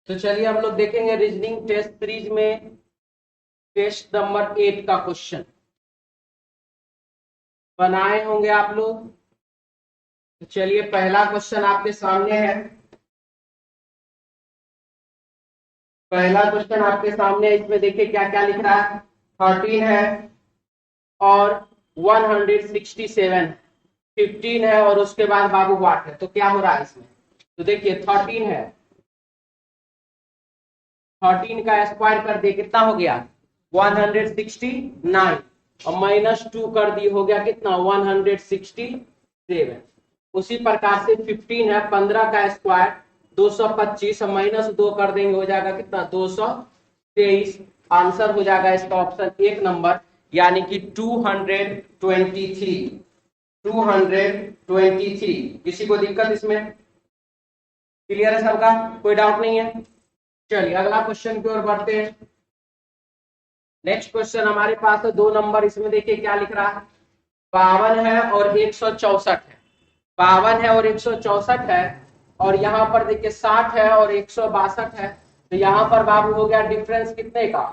तो चलिए हम लोग देखेंगे रीजनिंग टेस्ट सीरीज में टेस्ट नंबर 8 का क्वेश्चन बनाए होंगे आप लोग। तो चलिए पहला क्वेश्चन आपके सामने है। पहला क्वेश्चन आपके सामने है, इसमें देखिए क्या क्या लिख रहा है। 13 है और 167, 15 है और उसके बाद बाबू वाट है। तो क्या हो रहा है इसमें? तो देखिए 13 है, 13 का स्क्वायर कर दिए कितना हो गया 169 और -2 कर दिए हो गया कितना 167। उसी प्रकार से 15 है, 15 का स्क्वायर 225 और -2 कर देंगे हो जाएगा कितना 223। आंसर हो जाएगा इसका ऑप्शन 1 नंबर यानी कि 223। 223। किसी को दिक्कत इसमें? क्लियर है सबका? कोई डाउट नहीं है? चलिए अगला क्वेश्चन की ओर बढ़ते हैं। नेक्स्ट क्वेश्चन हमारे पास है 2 नंबर। इसमें देखिए क्या लिख रहा है। 52 है और 164 है। 52 है और 164 है और यहाँ पर देखिए 60 है और 162 है। तो यहाँ पर बाबू हो गया डिफरेंस कितने का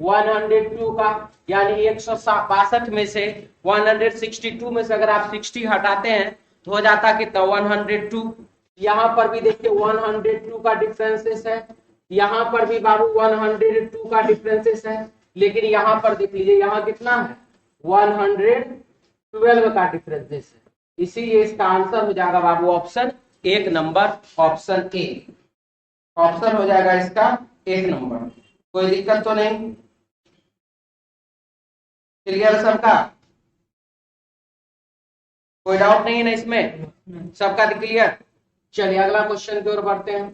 102 का, यानी 162 में से 162 में से अगर आप 60 हटाते हैं तो हो जाता कितना 102। यहाँ पर भी देखिए 102 का डिफरेंसेस है, यहाँ पर भी बाबू 102 का डिफरेंसेस है, लेकिन यहाँ पर देख लीजिए यहाँ कितना है 112 का डिफरेंसेस है। इसीलिए इसका आंसर हो जाएगा बाबू option 1 number, option A. Option हो जाएगा इसका 1 नंबर। कोई दिक्कत तो नहीं? क्लियर सबका? कोई डाउट नहीं है ना इसमें? सबका क्लियर? चलिए अगला क्वेश्चन की ओर बढ़ते हैं।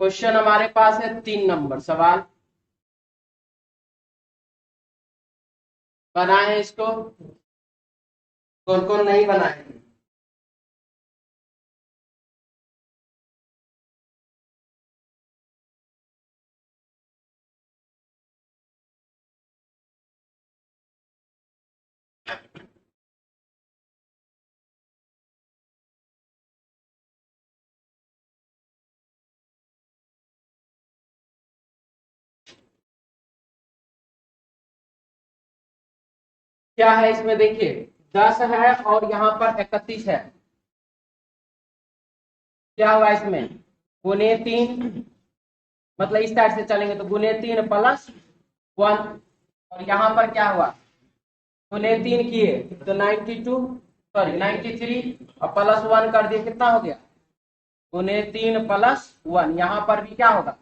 क्वेश्चन हमारे पास है 3 नंबर सवाल। बनाए इसको, कौन कौन नहीं बनाए? क्या है इसमें देखिए 10 है और यहाँ पर 31 है। क्या हुआ इसमें गुने 3, मतलब इस साइड से चलेंगे तो गुने 3 प्लस 1 और यहाँ पर क्या हुआ गुने 3 किए तो 93 और प्लस 1 कर दिए कितना हो गया गुने 3 प्लस 1। यहाँ पर भी क्या होगा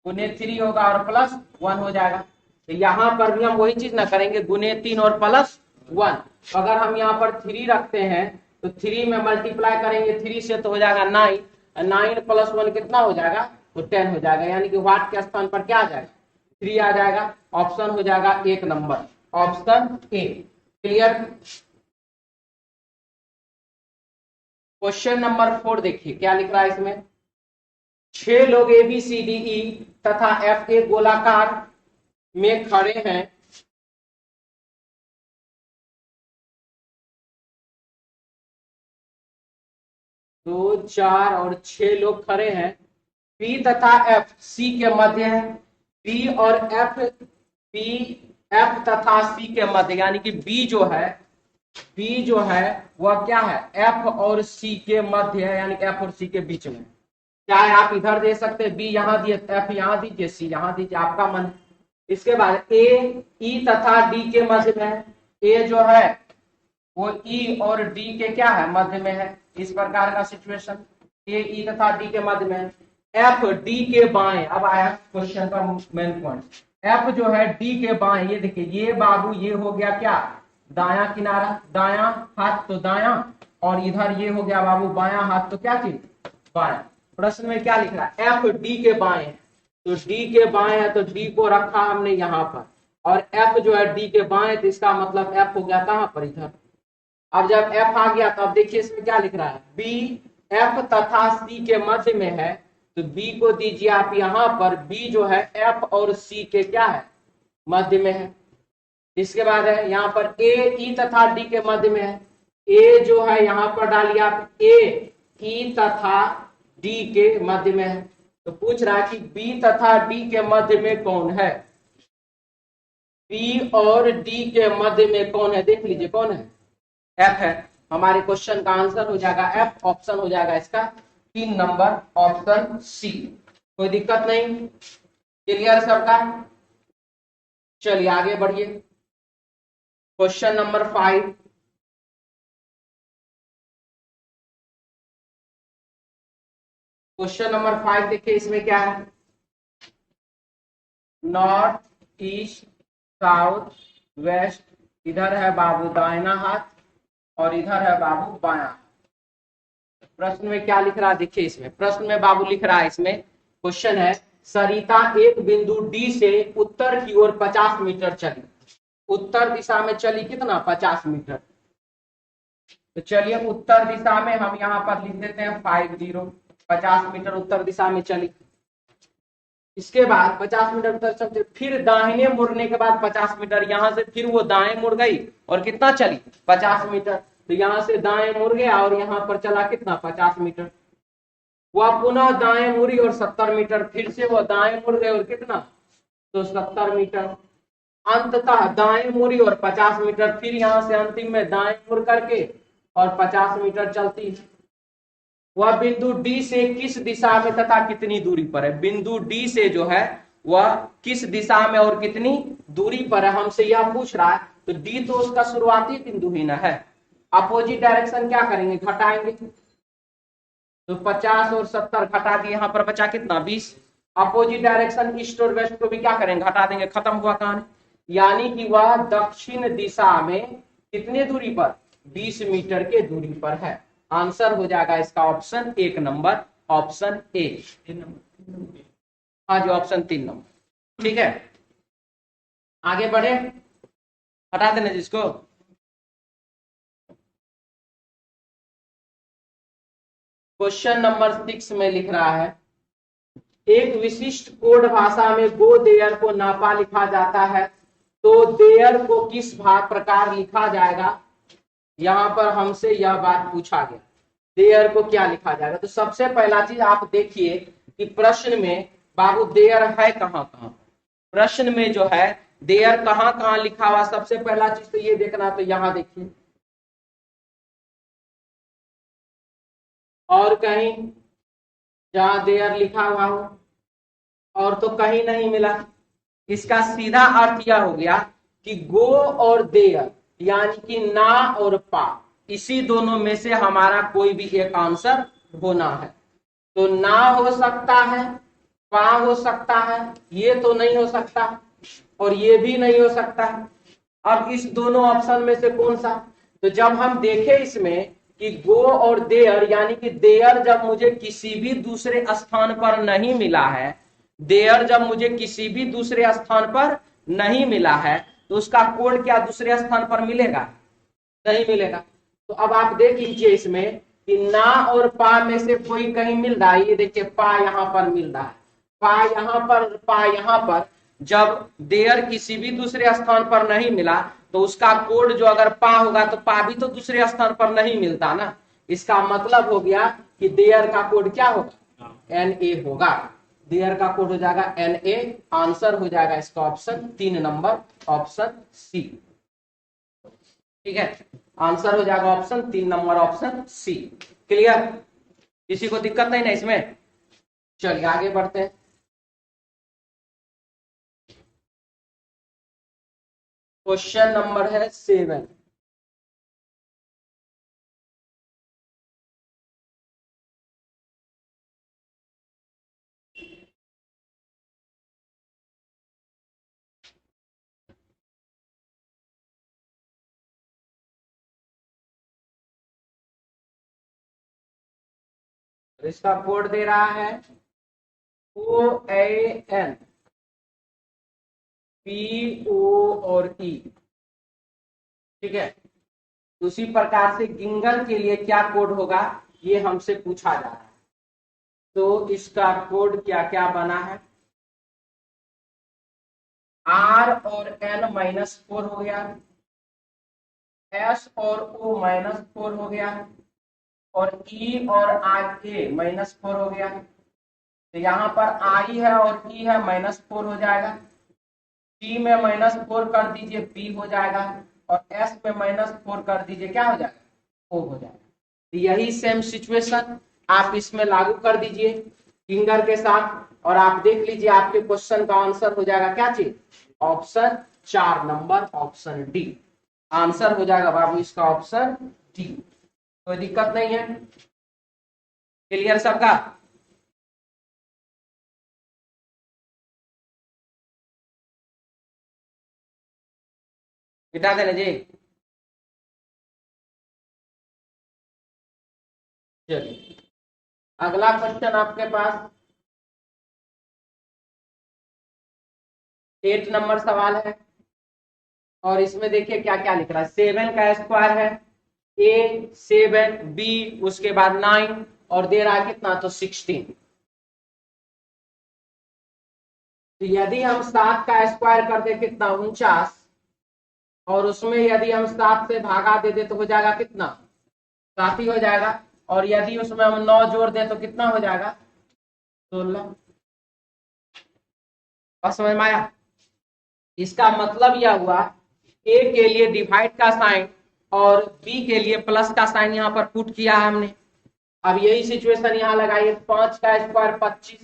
गुने 3 होगा और प्लस 1 हो जाएगा। तो यहाँ पर भी हम वही चीज ना करेंगे गुने 3 और प्लस 1। तो अगर हम यहाँ पर 3 रखते हैं तो 3 में मल्टीप्लाई करेंगे 3 से तो हो जाएगा 9, 9 प्लस 1 कितना हो जाएगा तो 10 हो जाएगा, यानी कि व्हाट के स्थान पर क्या आ जाएगा 3 आ जाएगा। ऑप्शन हो जाएगा 1 नंबर, ऑप्शन ए। क्लियर? क्वेश्चन नंबर 4 देखिए क्या लिख रहा है इसमें। 6 लोग A B C D E तथा एफ एक गोलाकार में खड़े हैं। 2, 4 और 6 लोग खड़े हैं। पी तथा एफ सी के मध्य है। पी और एफ, पी एफ तथा सी के मध्य, यानी कि बी जो है वह क्या है एफ और सी के मध्य है, यानी कि एफ और सी के बीच में। चाहे आप इधर दे सकते हैं, बी यहाँ दिए, एफ यहाँ दीजिए, सी यहाँ दीजिए, आपका मन। इसके बाद ए ई तथा डी के मध्य में है। ए जो है वो ई और डी के क्या है मध्य में है, इस प्रकार का सिचुएशन। ए ई तथा डी के मध्य में, एफ डी के बाएं। अब आया क्वेश्चन का मेन पॉइंट। एफ जो है डी के बाएं, ये देखिए ये बाबू ये हो गया क्या दाया किनारा, दाया हाथ तो दाया, और इधर ये हो गया बाबू बाया हाथ तो क्या चीज बाया। प्रश्न में क्या लिख रहा है एफ डी के बाएं है, तो डी के बाएं है तो डी को रखा हमने यहाँ पर, और एफ जो है डी के बाएं तो इसका मतलब एफ हो गया कहां पर इधर। अब जब एफ आ गया तो अब देखिए इसमें क्या लिख रहा है बी एफ तथा सी के मध्य में है, तो बी को दीजिए आप यहाँ पर, बी जो है एफ और सी के क्या है मध्य में है। इसके बाद है यहाँ पर ए ई तथा डी के मध्य में है। ए जो है यहाँ पर डालिए आप ए ई तथा डी के मध्य में है। तो पूछ रहा है कि बी तथा डी के मध्य में कौन है, बी और डी के मध्य में कौन है, देख लीजिए कौन है, एफ है। हमारे क्वेश्चन का आंसर हो जाएगा एफ, ऑप्शन हो जाएगा इसका 3 नंबर, ऑप्शन सी। कोई दिक्कत नहीं, क्लियर सबका। चलिए आगे बढ़िए, क्वेश्चन नंबर 5। क्वेश्चन नंबर 5 देखिए, इसमें क्या है, नॉर्थ, ईस्ट, साउथ, वेस्ट, इधर है बाबू दाहिना हाथ और इधर है बाबू बायां। प्रश्न में क्या लिख रहा है देखिए, इसमें प्रश्न में बाबू लिख रहा है, इसमें क्वेश्चन है, सरिता एक बिंदु डी से उत्तर की ओर 50 मीटर चली। उत्तर दिशा में चली कितना, 50 मीटर। तो चलिए उत्तर दिशा में हम यहाँ पर लिख देते हैं 50, 50 मीटर उत्तर दिशा में चली। इसके बाद 50 मीटर उत्तर चलते, फिर दाहिने मुड़ने के बाद 50 मीटर, यहां से फिर वो दाएं मुड़ गई और कितना चली, 50 मीटर। तो यहां से दाएं मुड़ गया और यहां पर चला कितना, 50 मीटर। वह पुनः दाएं मुड़ी और 70 मीटर, फिर से वो दाएं मुड़ गए और कितना, तो 70 मीटर। अंततः दाएं मुड़ी और 50 मीटर, फिर यहां से अंतिम में दाएं मुड़ करके और 50 मीटर चलती है। वह बिंदु डी से किस दिशा में तथा कितनी दूरी पर है, बिंदु डी से जो है वह किस दिशा में और कितनी दूरी पर है, हमसे यह पूछ रहा है। तो डी तो उसका शुरुआती बिंदु ही ना है। अपोजिट डायरेक्शन क्या करेंगे, घटाएंगे। तो 50 और 70 घटा के यहाँ पर बचा कितना, 20। अपोजिट डायरेक्शन ईस्ट और वेस्ट को भी क्या करेंगे, घटा देंगे, खत्म हुआ कहानी। यानी कि वह दक्षिण दिशा में कितने दूरी पर, 20 मीटर के दूरी पर है। आंसर हो जाएगा इसका ऑप्शन 1 नंबर, ऑप्शन ए। हाँ जी, ऑप्शन 3 नंबर, ठीक है। आगे बढ़े, हटा देना जिसको। क्वेश्चन नंबर 6 में लिख रहा है, एक विशिष्ट कोड भाषा में गो देयर को नापा लिखा जाता है, तो देयर को किस भाग प्रकार लिखा जाएगा। यहां पर हमसे यह बात पूछा गया, देयर को क्या लिखा जाएगा। तो सबसे पहला चीज आप देखिए कि प्रश्न में बाबू देयर है कहां कहां, प्रश्न में जो है देयर कहां कहां लिखा हुआ, सबसे पहला चीज तो ये देखना। तो यहां देखिए, और कहीं जहां देयर लिखा हुआ हो, और तो कहीं नहीं मिला। इसका सीधा अर्थ यह हो गया कि गो और देयर यानी कि ना और पा, इसी दोनों में से हमारा कोई भी एक आंसर होना है। तो ना हो सकता है, पा हो सकता है, ये तो नहीं हो सकता और ये भी नहीं हो सकता। अब इस दोनों ऑप्शन में से कौन सा। तो जब हम देखें इसमें कि गो और देयर, यानी कि देयर जब मुझे किसी भी दूसरे स्थान पर नहीं मिला है, देयर जब मुझे किसी भी दूसरे स्थान पर नहीं मिला है, तो उसका कोड क्या दूसरे स्थान पर मिलेगा, नहीं मिलेगा। तो अब आप देख लीजिए इसमें कि ना और पा में से कोई कहीं मिल रहा है, ये देखिए पा यहां पर मिल रहा है, पा यहां पर, पा यहां पर। जब देयर किसी भी दूसरे स्थान पर नहीं मिला, तो उसका कोड जो अगर पा होगा तो पा भी तो दूसरे स्थान पर नहीं मिलता ना। इसका मतलब हो गया कि देयर का कोड क्या होगा, NA होगा। देयर का कोड हो जाएगा NA। आंसर हो जाएगा इसका ऑप्शन 3 नंबर, ऑप्शन सी, ठीक है। आंसर हो जाएगा option 3 number, option C. Clear, किसी को दिक्कत नहीं ना इसमें। चलिए आगे बढ़ते हैं। क्वेश्चन नंबर है 7। इसका कोड दे रहा है OAN, PO और E, ठीक है। उसी प्रकार से गिंगल के लिए क्या कोड होगा, ये हमसे पूछा जा रहा है। तो इसका कोड क्या क्या बना है, R और N -4 हो गया, S और O -4 हो गया, और ई और आई ए -4 हो गया। तो यहाँ पर आई है और ई है, -4 हो जाएगा। टी में -4 कर दीजिए, बी हो जाएगा। और एस में -4 कर दीजिए, क्या हो जाएगा? ओ हो जाएगा। यही सेम सिचुएशन आप इसमें लागू कर दीजिए फिंगर के साथ, और आप देख लीजिए आपके क्वेश्चन का आंसर हो जाएगा क्या चीज? Option 4 number, option D answer हो जाएगा बाबू इसका, ऑप्शन डी। कोई दिक्कत नहीं है, क्लियर सबका? मिटा देना जी। चलिए अगला क्वेश्चन आपके पास 8 नंबर सवाल है, और इसमें देखिए क्या क्या लिख रहा है। 7 का स्क्वायर है, ए 7, बी उसके बाद 9, और दे रहा है कितना? तो 16। तो यदि हम 7 का स्क्वायर कर दे कितना? 49, और उसमें यदि हम 7 से भागा दे दे तो हो जाएगा कितना? 7 ही हो जाएगा। और यदि उसमें हम 9 जोड़ दें तो कितना हो जाएगा? 16। बस समझ में आया? इसका मतलब यह हुआ ए के लिए डिवाइड का साइन और बी के लिए प्लस का साइन यहाँ पर पुट किया है हमने। अब यही सिचुएशन यहाँ लगाइए। 5 का स्क्वायर 25,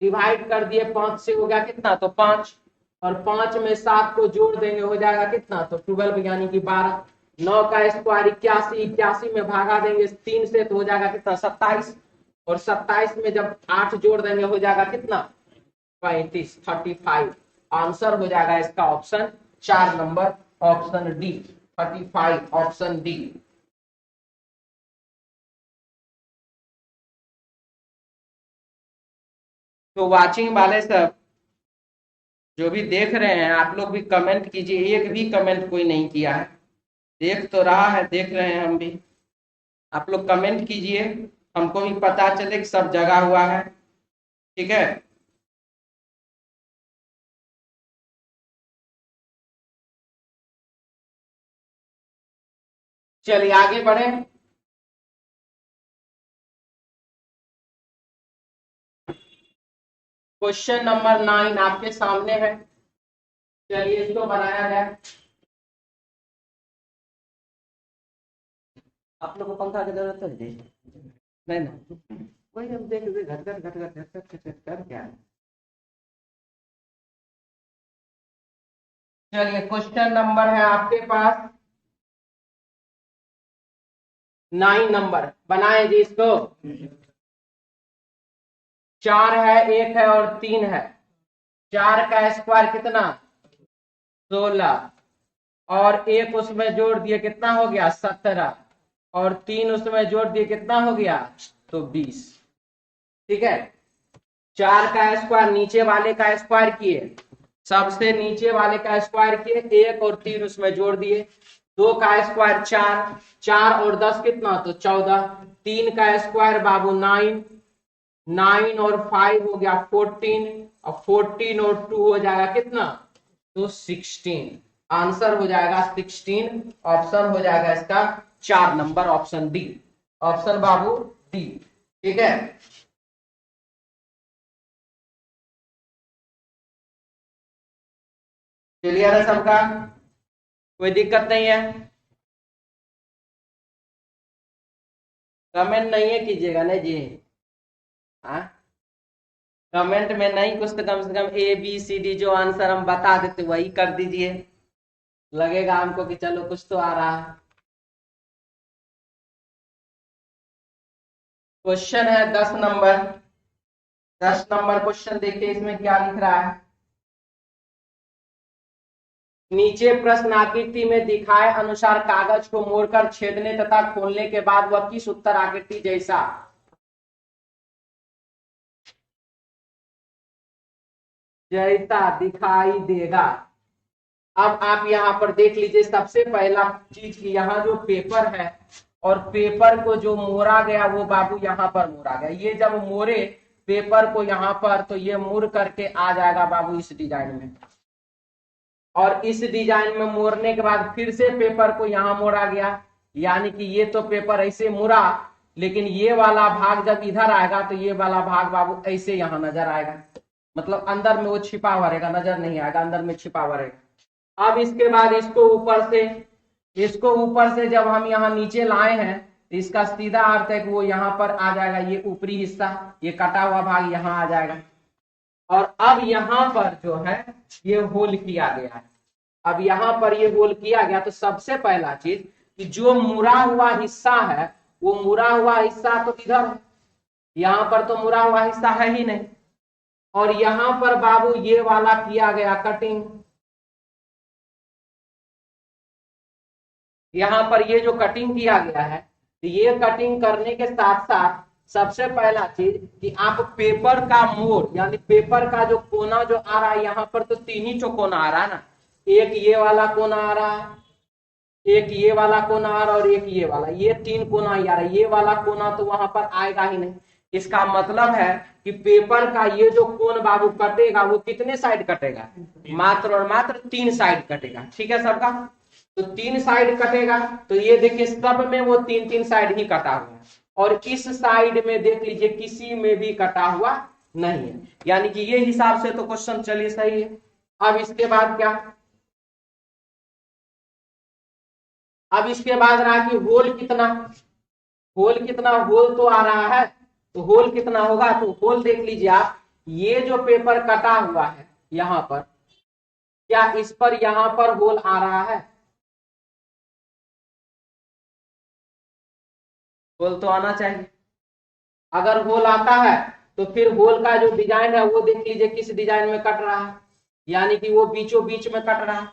डिवाइड कर दिए 5 से, हो गया कितना? तो 5, और 5 में 7 को जोड़ देंगे हो जाएगा कितना? तो 12 यानी कि 12। 9 का स्क्वायर 81, 81 में भागा देंगे 3 से तो हो जाएगा कितना? 27, और 27 में जब 8 जोड़ देंगे हो जाएगा कितना? 35, 35। आंसर हो जाएगा इसका option 4 number, option D 35, option D. तो वाचिंग वाले सब जो भी देख रहे हैं, आप लोग भी कमेंट कीजिए। एक भी कमेंट कोई नहीं किया है, देख तो रहा है, देख रहे हैं हम भी। आप लोग कमेंट कीजिए, हमको भी पता चले कि सब जगा हुआ है। ठीक है, चलिए आगे बढ़े। क्वेश्चन नंबर 9 आपके सामने है। चलिए इसको बनाया जाए। आप लोग को पंखा की जरूरत है जी? नहीं ना, वही हम देख रहे घट घट घट घट घट घट घट कर क्या है। चलिए क्वेश्चन नंबर है आपके पास 9 नंबर, बनाए जी इसको। 4 है, 1 है और 3 है। 4 का स्क्वायर कितना? 16, और 1 उसमें जोड़ दिए कितना हो गया? 17, और 3 उसमें जोड़ दिए कितना हो गया? तो 20। ठीक है, 4 का स्क्वायर नीचे वाले का स्क्वायर किए, सबसे नीचे वाले का स्क्वायर किए, 1 और 3 उसमें जोड़ दिए। 2 का स्क्वायर 4, 4 और 10 कितना? तो 14। 3 का स्क्वायर बाबू 9, 9 और 5 हो गया 14, और 14 और 2 हो जाएगा कितना? तो 16। आंसर हो जाएगा 16, ऑप्शन हो जाएगा इसका 4 नंबर, ऑप्शन डी, ऑप्शन बाबू डी। ठीक है, क्लियर है सबका? कोई दिक्कत नहीं है? कमेंट नहीं है कीजिएगा ना जी। हाँ, कमेंट में नहीं कुछ तो कम से कम ए बी सी डी जो आंसर हम बता देते वही कर दीजिए, लगेगा हमको कि चलो कुछ तो आ रहा है। क्वेश्चन है 10 नंबर। 10 नंबर क्वेश्चन देखिए इसमें क्या लिख रहा है। नीचे प्रश्न आकृति में दिखाए अनुसार कागज को मोड़कर छेदने तथा खोलने के बाद वह किस उत्तर आकृति जैसा दिखाई देगा। अब आप यहाँ पर देख लीजिए, सबसे पहला चीज की यहाँ जो पेपर है, और पेपर को जो मोड़ा गया वो बाबू यहाँ पर मोड़ा गया। ये जब मोड़े पेपर को यहाँ पर, तो ये मुड़ करके आ जाएगा बाबू इस डिजाइन में, और इस डिजाइन में मोड़ने के बाद फिर से पेपर को यहाँ मोड़ा गया, यानी कि ये तो पेपर ऐसे मुड़ा, लेकिन ये वाला भाग जब इधर आएगा तो ये वाला भाग बाबू ऐसे यहां नजर आएगा, मतलब अंदर में वो छिपा हुआ रहेगा, नजर नहीं आएगा, अंदर में छिपा हुआ रहेगा। अब इसके बाद इसको ऊपर से जब हम यहाँ नीचे लाए हैं तो इसका सीधा अर्थ है कि वो यहाँ पर आ जाएगा, ये ऊपरी हिस्सा, ये कटा हुआ भाग यहाँ आ जाएगा। और अब यहाँ पर जो है ये होल किया गया है। अब यहाँ पर ये होल किया गया तो सबसे पहला चीज कि जो मुड़ा हुआ हिस्सा है, वो मुड़ा हुआ हिस्सा तो इधर है, यहाँ पर तो मुड़ा हुआ हिस्सा है ही नहीं। और यहाँ पर बाबू ये वाला किया गया कटिंग, यहाँ पर ये जो कटिंग किया गया है, तो ये कटिंग करने के साथ साथ सबसे पहला चीज कि आप पेपर का मोड़, यानी पेपर का जो कोना जो आ रहा है, यहाँ पर तो तीन ही कोना आ रहा है ना, एक ये वाला कोना आ रहा है, एक ये वाला कोना आ रहा है और एक ये वाला, ये तीन कोना ही आ रहा है। ये वाला कोना तो वहां पर आएगा ही नहीं। इसका मतलब है कि पेपर का ये जो कोन बाबू कटेगा वो कितने साइड कटेगा, मात्र और मात्र 3 साइड कटेगा। ठीक है सबका, तो 3 साइड कटेगा। तो ये देखिए सब में वो 3-3 साइड ही कटा हुआ है, और इस साइड में देख लीजिए किसी में भी कटा हुआ नहीं है, यानी कि ये हिसाब से तो क्वेश्चन चलिए सही है। अब इसके बाद क्या, अब इसके बाद रहा कि होल कितना, होल तो आ रहा है, तो होल कितना होगा, तो होल देख लीजिए आप, ये जो पेपर कटा हुआ है यहां पर, क्या इस पर यहां पर होल आ रहा है, होल तो आना चाहिए। अगर होल आता है तो फिर होल का जो डिजाइन है वो देख लीजिए किस डिजाइन में कट रहा है, यानी कि वो बीचों बीच में कट रहा है।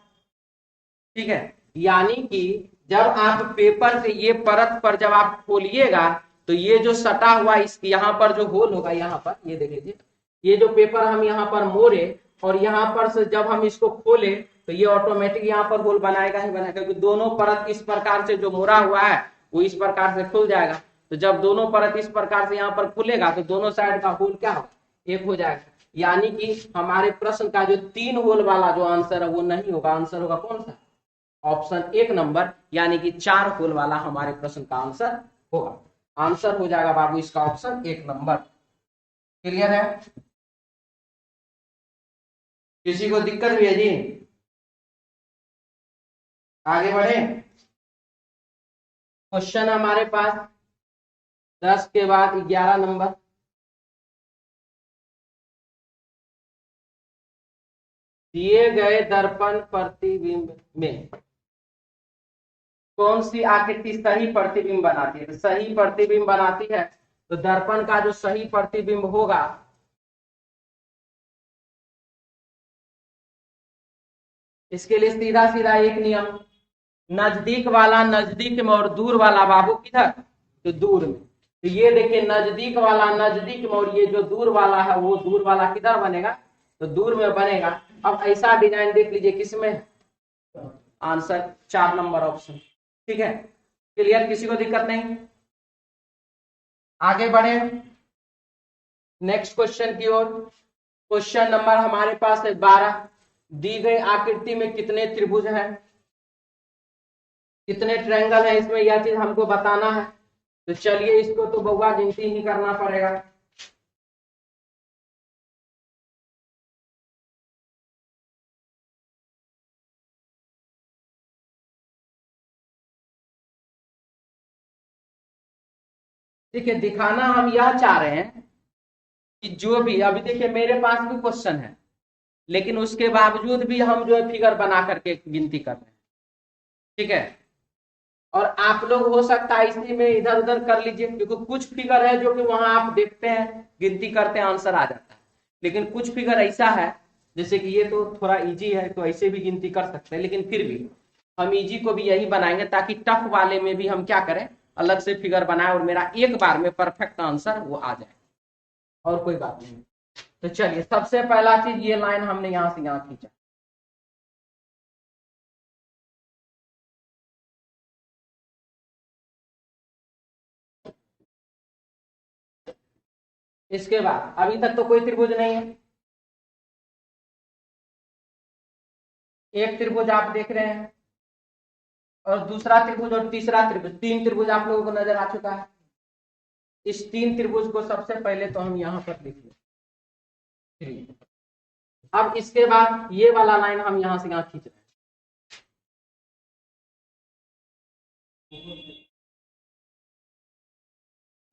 ठीक है, यानी कि जब आप पेपर से ये परत पर जब आप खोलिएगा तो ये जो सटा हुआ इस यहाँ पर जो होल होगा, यहाँ पर ये देख लीजिए, ये जो पेपर हम यहाँ पर मोड़े और यहाँ पर से जब हम इसको खोले तो ये ऑटोमेटिक यहाँ पर होल बनाएगा ही बनाएगा, क्योंकि दोनों परत इस प्रकार से जो मोड़ा हुआ है वो इस प्रकार से खुल जाएगा। तो जब दोनों परत इस प्रकार से यहाँ पर खुलेगा तो दोनों साइड का होल क्या होगा, एक हो जाएगा। यानी कि हमारे प्रश्न का जो 3 होल वाला जो आंसर है वो नहीं होगा, आंसर होगा कौन सा, ऑप्शन 1 नंबर, यानी कि 4 होल वाला हमारे प्रश्न का आंसर होगा। आंसर हो जाएगा बाबू इसका ऑप्शन 1 नंबर। क्लियर है, किसी को दिक्कत भी है जी, आगे बढ़े। क्वेश्चन हमारे पास 10 के बाद 11 नंबर, दिए गए दर्पण प्रतिबिंब में कौन सी आकृति सही प्रतिबिंब बनाती है, तो सही प्रतिबिंब बनाती है तो दर्पण का जो सही प्रतिबिंब होगा, इसके लिए सीधा सीधा एक नियम, नजदीक वाला नजदीक में और दूर वाला बाबू किधर, तो दूर में। तो ये देखिए नजदीक वाला नजदीक में और ये जो दूर वाला है वो दूर वाला किधर बनेगा, तो दूर में बनेगा। अब ऐसा डिजाइन देख लीजिए किसमें, आंसर 4 नंबर ऑप्शन। ठीक है, क्लियर, किसी को दिक्कत नहीं, आगे बढ़े नेक्स्ट क्वेश्चन की ओर। क्वेश्चन नंबर हमारे पास है 12, दी गई आकृति में कितने त्रिभुज हैं, कितने ट्रायंगल है, इसमें यह चीज हमको बताना है। तो चलिए इसको तो बउआ गिनती ही करना पड़ेगा। देखिए दिखाना हम यह चाह रहे हैं कि जो भी, अभी देखिए मेरे पास भी क्वेश्चन है लेकिन उसके बावजूद भी हम जो है फिगर बना करके गिनती कर रहे हैं। ठीक है, और आप लोग हो सकता है इसी में इधर उधर कर लीजिए, क्योंकि कुछ फिगर है जो कि वहां आप देखते हैं गिनती करते हैं आंसर आ जाता है, लेकिन कुछ फिगर ऐसा है जैसे कि ये तो थोड़ा इजी है तो ऐसे भी गिनती कर सकते हैं, लेकिन फिर भी हम इजी को भी यही बनाएंगे ताकि टफ वाले में भी हम क्या करें, अलग से फिगर बनाए और मेरा एक बार में परफेक्ट आंसर वो आ जाए, और कोई बात नहीं। तो चलिए सबसे पहला चीज ये लाइन हमने यहां से यहां खींचा, इसके बाद अभी तक तो कोई त्रिभुज नहीं है, एक त्रिभुज आप देख रहे हैं, और दूसरा त्रिभुज और तीसरा त्रिभुज, 3 त्रिभुज आप लोगों को नजर आ चुका है। इस 3 त्रिभुज को सबसे पहले तो हम यहाँ पर लिख लें। अब इसके बाद ये वाला लाइन हम यहाँ से यहाँ खींच रहे हैं।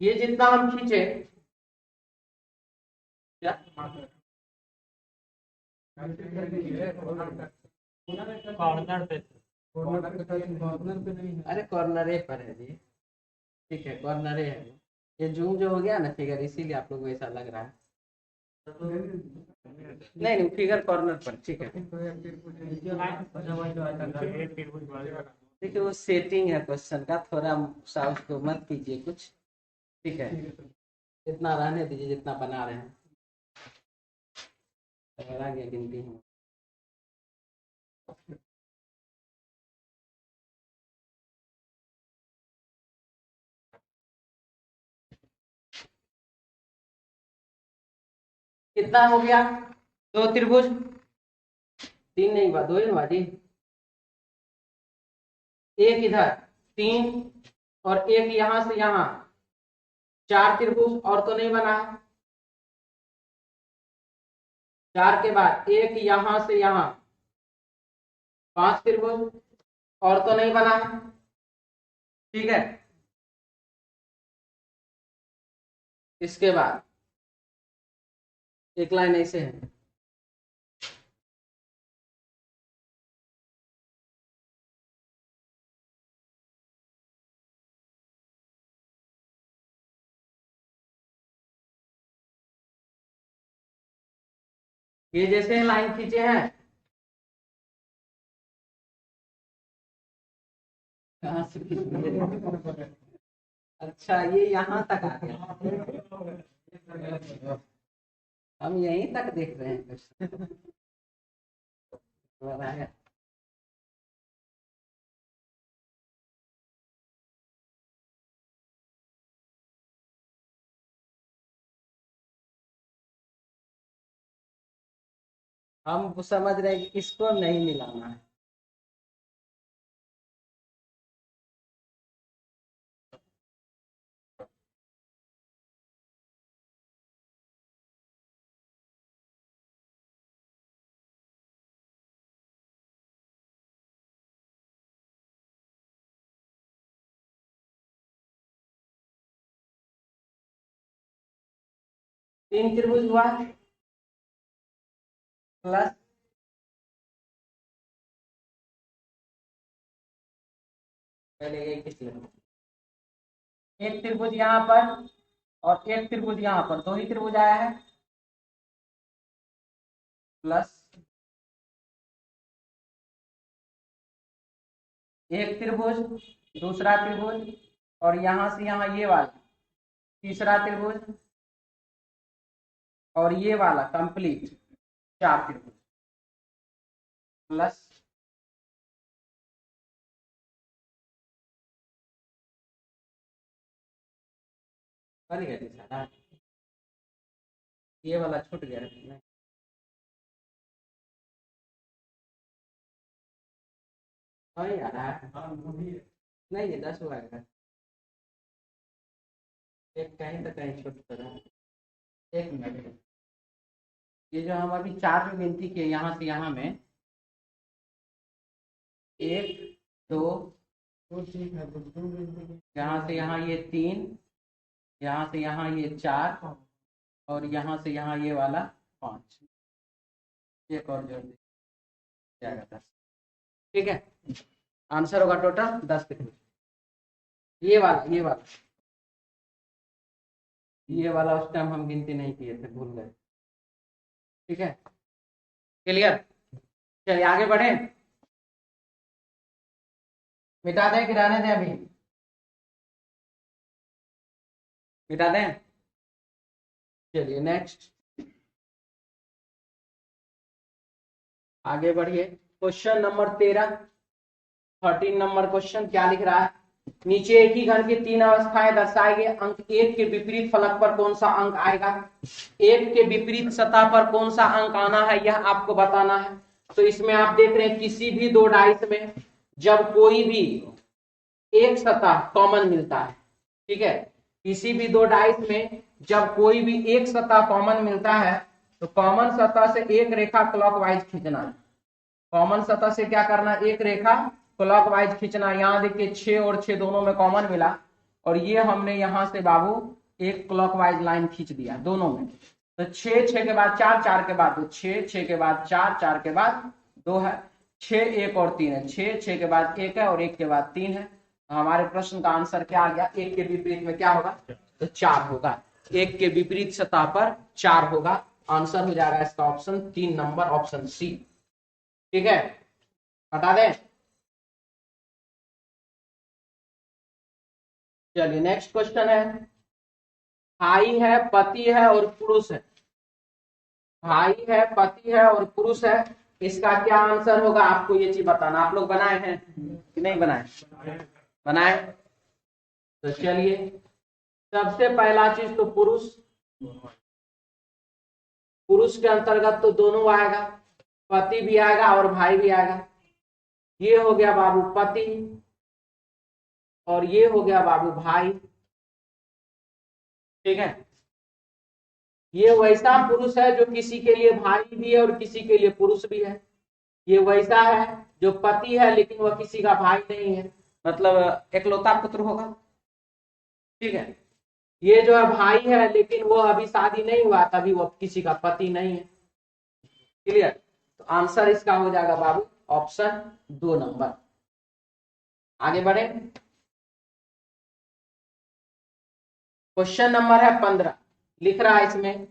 ये जितना हम खींचे क्या कॉर्नर पे नहीं, अरे कॉर्नर पर है जी, ठीक है कॉर्नर है। ये जूम जो हो गया ना फिगर, इसीलिए आप लोग को ऐसा लग रहा है। नहीं फिगर कॉर्नर पर, ठीक है। देखिए वो सेटिंग है क्वेश्चन का, थोड़ा सा उसको मत कीजिए कुछ, ठीक है। इतना रहने दीजिए जितना बना रहे हैं, आगे गिनती है। कितना हो गया? 2 त्रिभुज, 3 नहीं हुआ, 2 ही हुआ जी। एक इधर 3 और एक यहां से यहां 4 त्रिभुज, और तो नहीं बना है। 4 के बाद एक यहां से यहां 5 त्रिभुज, और तो नहीं बना है, ठीक है। इसके बाद एक लाइन ऐसे है, ये जैसे लाइन खींचे हैं, कहां से खींचे? अच्छा ये यहाँ तक आ गया, हम यहीं तक देख रहे हैं क्वेश्चन। हम समझ रहे हैं कि इसको नहीं मिलाना है। तीन त्रिभुज हुआ प्लस पहले ये किस एक त्रिभुज यहाँ पर और एक त्रिभुज यहाँ पर, 2 ही त्रिभुज आया है, प्लस एक त्रिभुज, दूसरा त्रिभुज, और यहां से यहां ये वाला तीसरा त्रिभुज, और ये वाला कंप्लीट 4 त्रिभुज, प्लस बन गया ये वाला छूट गया है। नहीं ये 10 हुआ है, एक कहीं तो कहीं छूट रहा है। एक मिनट, ये जो हम अभी 4 में गिनती किए यहाँ से यहाँ में 1 2 यहाँ से यहाँ ये 3, यहाँ से यहाँ ये 4, और यहाँ से यहाँ ये वाला 5, एक और जोड़ जाएगा 10, ठीक है। आंसर होगा टोटल 10 त्रिभुज। ये वाला उस टाइम हम गिनती नहीं किए थे, भूल गए, ठीक है। क्लियर? चलिए आगे बढ़े, मिटा दें कि रहने दें? अभी मिटा दें, चलिए नेक्स्ट आगे बढ़िए। क्वेश्चन नंबर 13 नंबर क्वेश्चन क्या लिख रहा है? नीचे एक ही घन की 3 अवस्थाएं दर्शाए गए, अंक 1 के विपरीत फलक पर कौन सा अंक आएगा? 1 के विपरीत सतह पर कौन सा अंक आना है, यह आपको बताना है। तो इसमें आप देख रहे हैं किसी भी 2 डाइस में जब कोई भी एक सतह कॉमन मिलता है, ठीक है, किसी भी दो डाइस में जब कोई भी एक सतह कॉमन मिलता है तो कॉमन सतह से एक रेखा क्लॉकवाइज खींचना है। कॉमन सतह से क्या करना, एक रेखा क्लॉकवाइज खींचना। यहाँ देखिए 6 और 6 दोनों में कॉमन मिला और ये हमने यहाँ से बाबू एक क्लॉकवाइज लाइन खींच दिया दोनों में। तो 6 6 के बाद 4 4 के बाद 2, 6 6 के बाद 4 4 के बाद 2 है, 6 1 और 3 है, 6 6 के बाद 1 है और 1 के बाद 3 है। हमारे प्रश्न का आंसर क्या आ गया, 1 के विपरीत में क्या होगा, तो 4 होगा। 1 के विपरीत सतह पर 4 होगा। आंसर हो जाएगा इसका ऑप्शन 3 नंबर, ऑप्शन सी। ठीक है, हटा दें। चलिए नेक्स्ट क्वेश्चन है, भाई है, पति है और पुरुष है। भाई है, पति है और पुरुष है, इसका क्या आंसर होगा, आपको ये चीज बताना। आप लोग बनाए हैं कि नहीं बनाए, बनाए। तो चलिए सबसे पहला चीज तो पुरुष, पुरुष के अंतर्गत तो दोनों आएगा, पति भी आएगा और भाई भी आएगा। ये हो गया बाबू पति और ये हो गया बाबू भाई। ठीक है, ये वैसा पुरुष है जो किसी के लिए भाई भी है और किसी के लिए पुरुष भी है। ये वैसा है जो पति है लेकिन वह किसी का भाई नहीं है, मतलब एकलौता पुत्र होगा। ठीक है, ये जो है भाई है लेकिन वो अभी शादी नहीं हुआ, तभी वो किसी का पति नहीं है। क्लियर, तो आंसर इसका हो जाएगा बाबू ऑप्शन 2 नंबर। आगे बढ़े, क्वेश्चन नंबर है 15। लिख रहा है इसमें,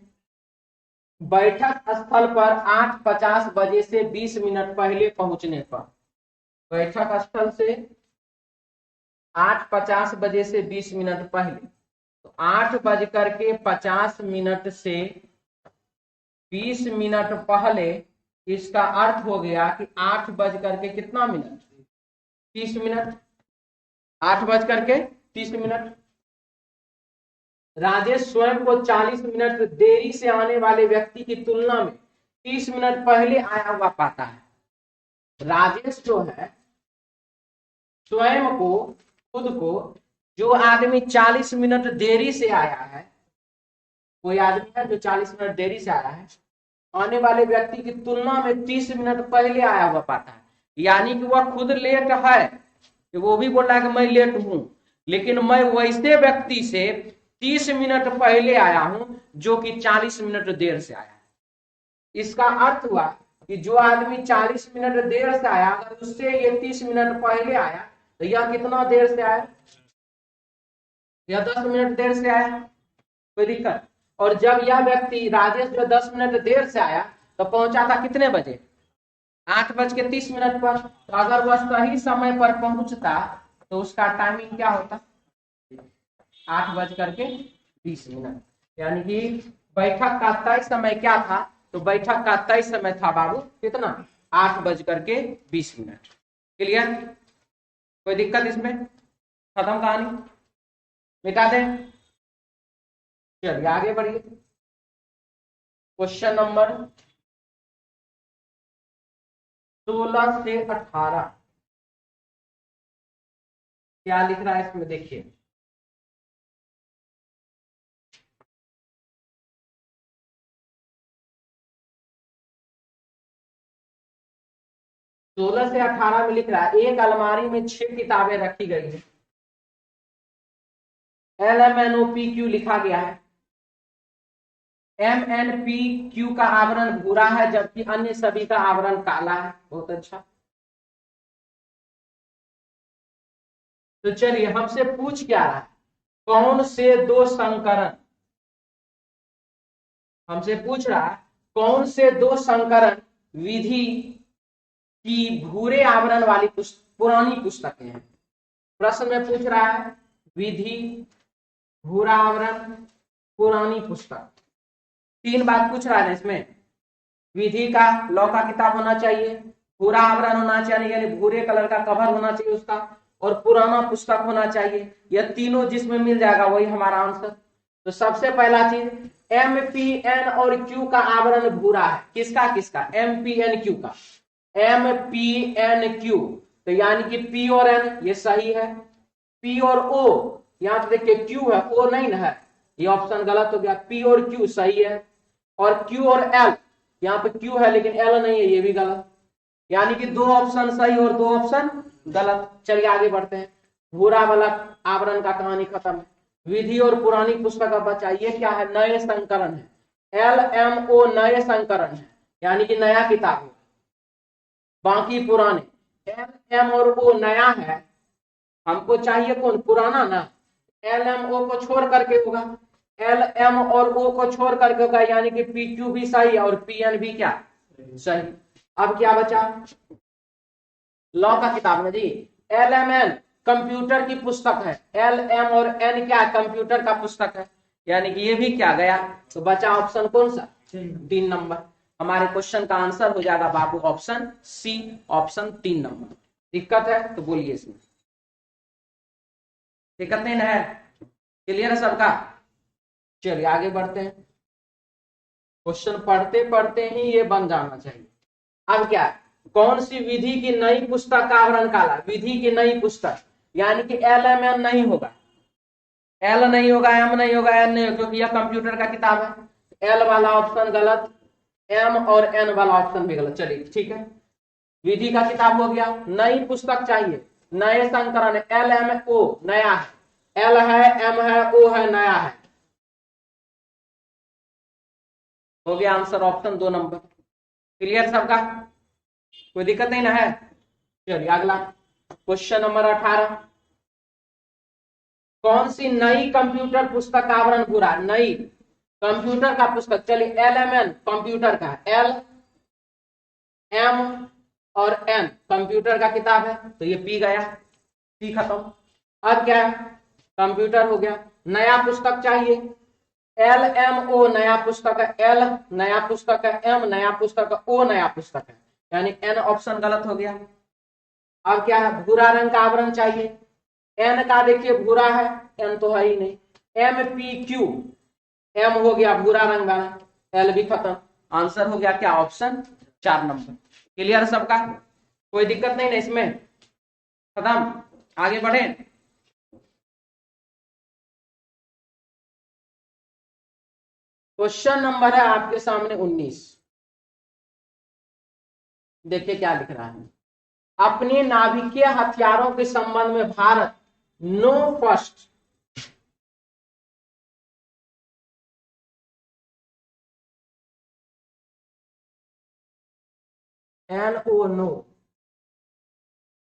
बैठक स्थल पर 8:50 बजे से 20 मिनट पहले पहुंचने पर, बैठक स्थल से 8:50 बजे से 20 मिनट पहले, तो 8:50 से 20 मिनट पहले, इसका अर्थ हो गया कि 8 कितना मिनट, 30 मिनट। 8:30 मिनट। राजेश स्वयं को 40 मिनट देरी से आने वाले व्यक्ति की तुलना में 30 मिनट पहले आया हुआ पाता है। राजेश जो है स्वयं को, खुद को, जो आदमी 40 मिनट देरी से आया है, कोई आदमी है जो 40 मिनट देरी से आया है, आने वाले व्यक्ति की तुलना में 30 मिनट पहले आया हुआ पाता है। यानी कि वह खुद लेट है, वो भी बोल रहा है कि मैं लेट हूं, लेकिन मैं वैसे व्यक्ति से 30 मिनट पहले आया हूं जो कि 40 मिनट देर से आया है। इसका अर्थ हुआ कि जो आदमी 40 मिनट देर से आया, अगर उससे ये 30 मिनट पहले आया तो यह कितना देर से आया, यह 10 मिनट देर से आया, कोई दिक्कत। और जब यह व्यक्ति राजेश जो 10 मिनट देर से आया तो पहुंचा था कितने बजे, 8:30 पर। तो अगर वह सही समय पर पहुंचता तो उसका टाइमिंग क्या होता, 8:20। यानी कि बैठक का तय समय क्या था, तो बैठक का तय समय था बाबू कितना, 8:20। क्लियर, कोई दिक्कत इसमें, खत्म कहानी, मिटा दें। चलिए आगे बढ़िए, क्वेश्चन नंबर 16 से 18 क्या लिख रहा है इसमें, देखिए। सोलह से 18 में लिख रहा है, एक अलमारी में 6 किताबें रखी गई है। LMNOPQ लिखा गया है। MNPQ का आवरण भूरा है जबकि अन्य सभी का आवरण काला है। बहुत अच्छा। तो चलिए हमसे पूछ क्या रहा है, कौन से दो संकरण, हमसे पूछ रहा है कौन से दो संकरण विधि की भूरे आवरण वाली पुरानी पुस्तकें हैं। प्रश्न में पूछ रहा है विधि, भूरा आवरण, पुरानी पुस्तक, 3 बात पूछ रहा है इसमें। विधि का लॉ का किताब होना चाहिए, भूरा आवरण होना चाहिए यानी भूरे कलर का कवर होना चाहिए उसका, और पुराना पुस्तक होना चाहिए। यह तीनों जिसमें मिल जाएगा वही हमारा आंसर। तो सबसे पहला चीज MPN और Q का आवरण भूरा है। किसका किसका, MPN Q का, MPN Q। तो यानी कि P और N ये सही है। P और O, यहाँ तो देखिए Q है, O नहीं है, ये ऑप्शन गलत हो गया। P और Q सही है, और Q और L, यहाँ पे Q है लेकिन L नहीं है, ये भी गलत। यानी कि 2 ऑप्शन सही और 2 ऑप्शन गलत। चलिए आगे बढ़ते हैं। भूरा वाला आवरण का कहानी खत्म है। विधि और पुरानी पुस्तक का बचा, ये क्या है? नए संकरण है। LMO नए संकरण है, यानी कि नया किताब है। बाकी पुराने। LM और O नया है, हमको चाहिए कौन? पुराना ना। LMO को छोड़ करके होगा, LM और O को छोड़ करके होगा, यानी कि PQ भी सही है और PN भी क्या? सही। अब क्या बचा? लॉ का किताब में जी LMN कंप्यूटर की पुस्तक है। LM और N क्या? कंप्यूटर का पुस्तक है, यानी कि ये भी क्या गया? तो बचा ऑप्शन कौन सा? 3 नंबर। हमारे क्वेश्चन का आंसर हो जाएगा बाबू ऑप्शन सी, ऑप्शन 3 नंबर। दिक्कत है तो बोलिए, इसमें दिक्कत नहीं है? क्लियर है सबका? चलिए आगे बढ़ते हैं। क्वेश्चन पढ़ते पढ़ते ही ये बन जाना चाहिए। अब क्या? कौन सी विधि की नई पुस्तक का आवरण काला? विधि की नई पुस्तक, यानी कि LMN नहीं होगा, L नहीं होगा, M नहीं होगा, N नहीं होगा, क्योंकि यह कंप्यूटर का किताब है। L वाला ऑप्शन गलत, M और N वाला ऑप्शन भी गलत। चलिए ठीक है, विधि का किताब हो गया। नई पुस्तक चाहिए, नए संकरण है। LMO नया है, L है, M है, O है, नया है। हो गया आंसर ऑप्शन 2 नंबर। क्लियर सबका? कोई दिक्कत नहीं ना है? चलिए अगला क्वेश्चन नंबर 18। कौन सी नई कंप्यूटर पुस्तक का आवरण भूरा? नई कंप्यूटर का पुस्तक। चलिए LMN कंप्यूटर का है, L M और N कंप्यूटर का किताब है, तो ये P गया, P खत्म। अब क्या? कंप्यूटर हो गया। नया पुस्तक चाहिए, LMO नया पुस्तक है, L नया पुस्तक है, M नया पुस्तक है, O नया पुस्तक है, यानी N ऑप्शन गलत हो गया। अब क्या है? भूरा रंग का आवरण चाहिए। N का देखिए भूरा है, N तो है ही नहीं। MPQ, M हो गया भूरा रंग वाला, L भी खत्म। आंसर हो गया क्या? Option 4 number. क्लियर सबका? कोई दिक्कत नहीं ना इसमें? खत्म। आगे बढ़े। क्वेश्चन नंबर है आपके सामने 19। देखिए क्या लिख रहा है। अपने नाभिकीय हथियारों के संबंध में भारत no first NO no,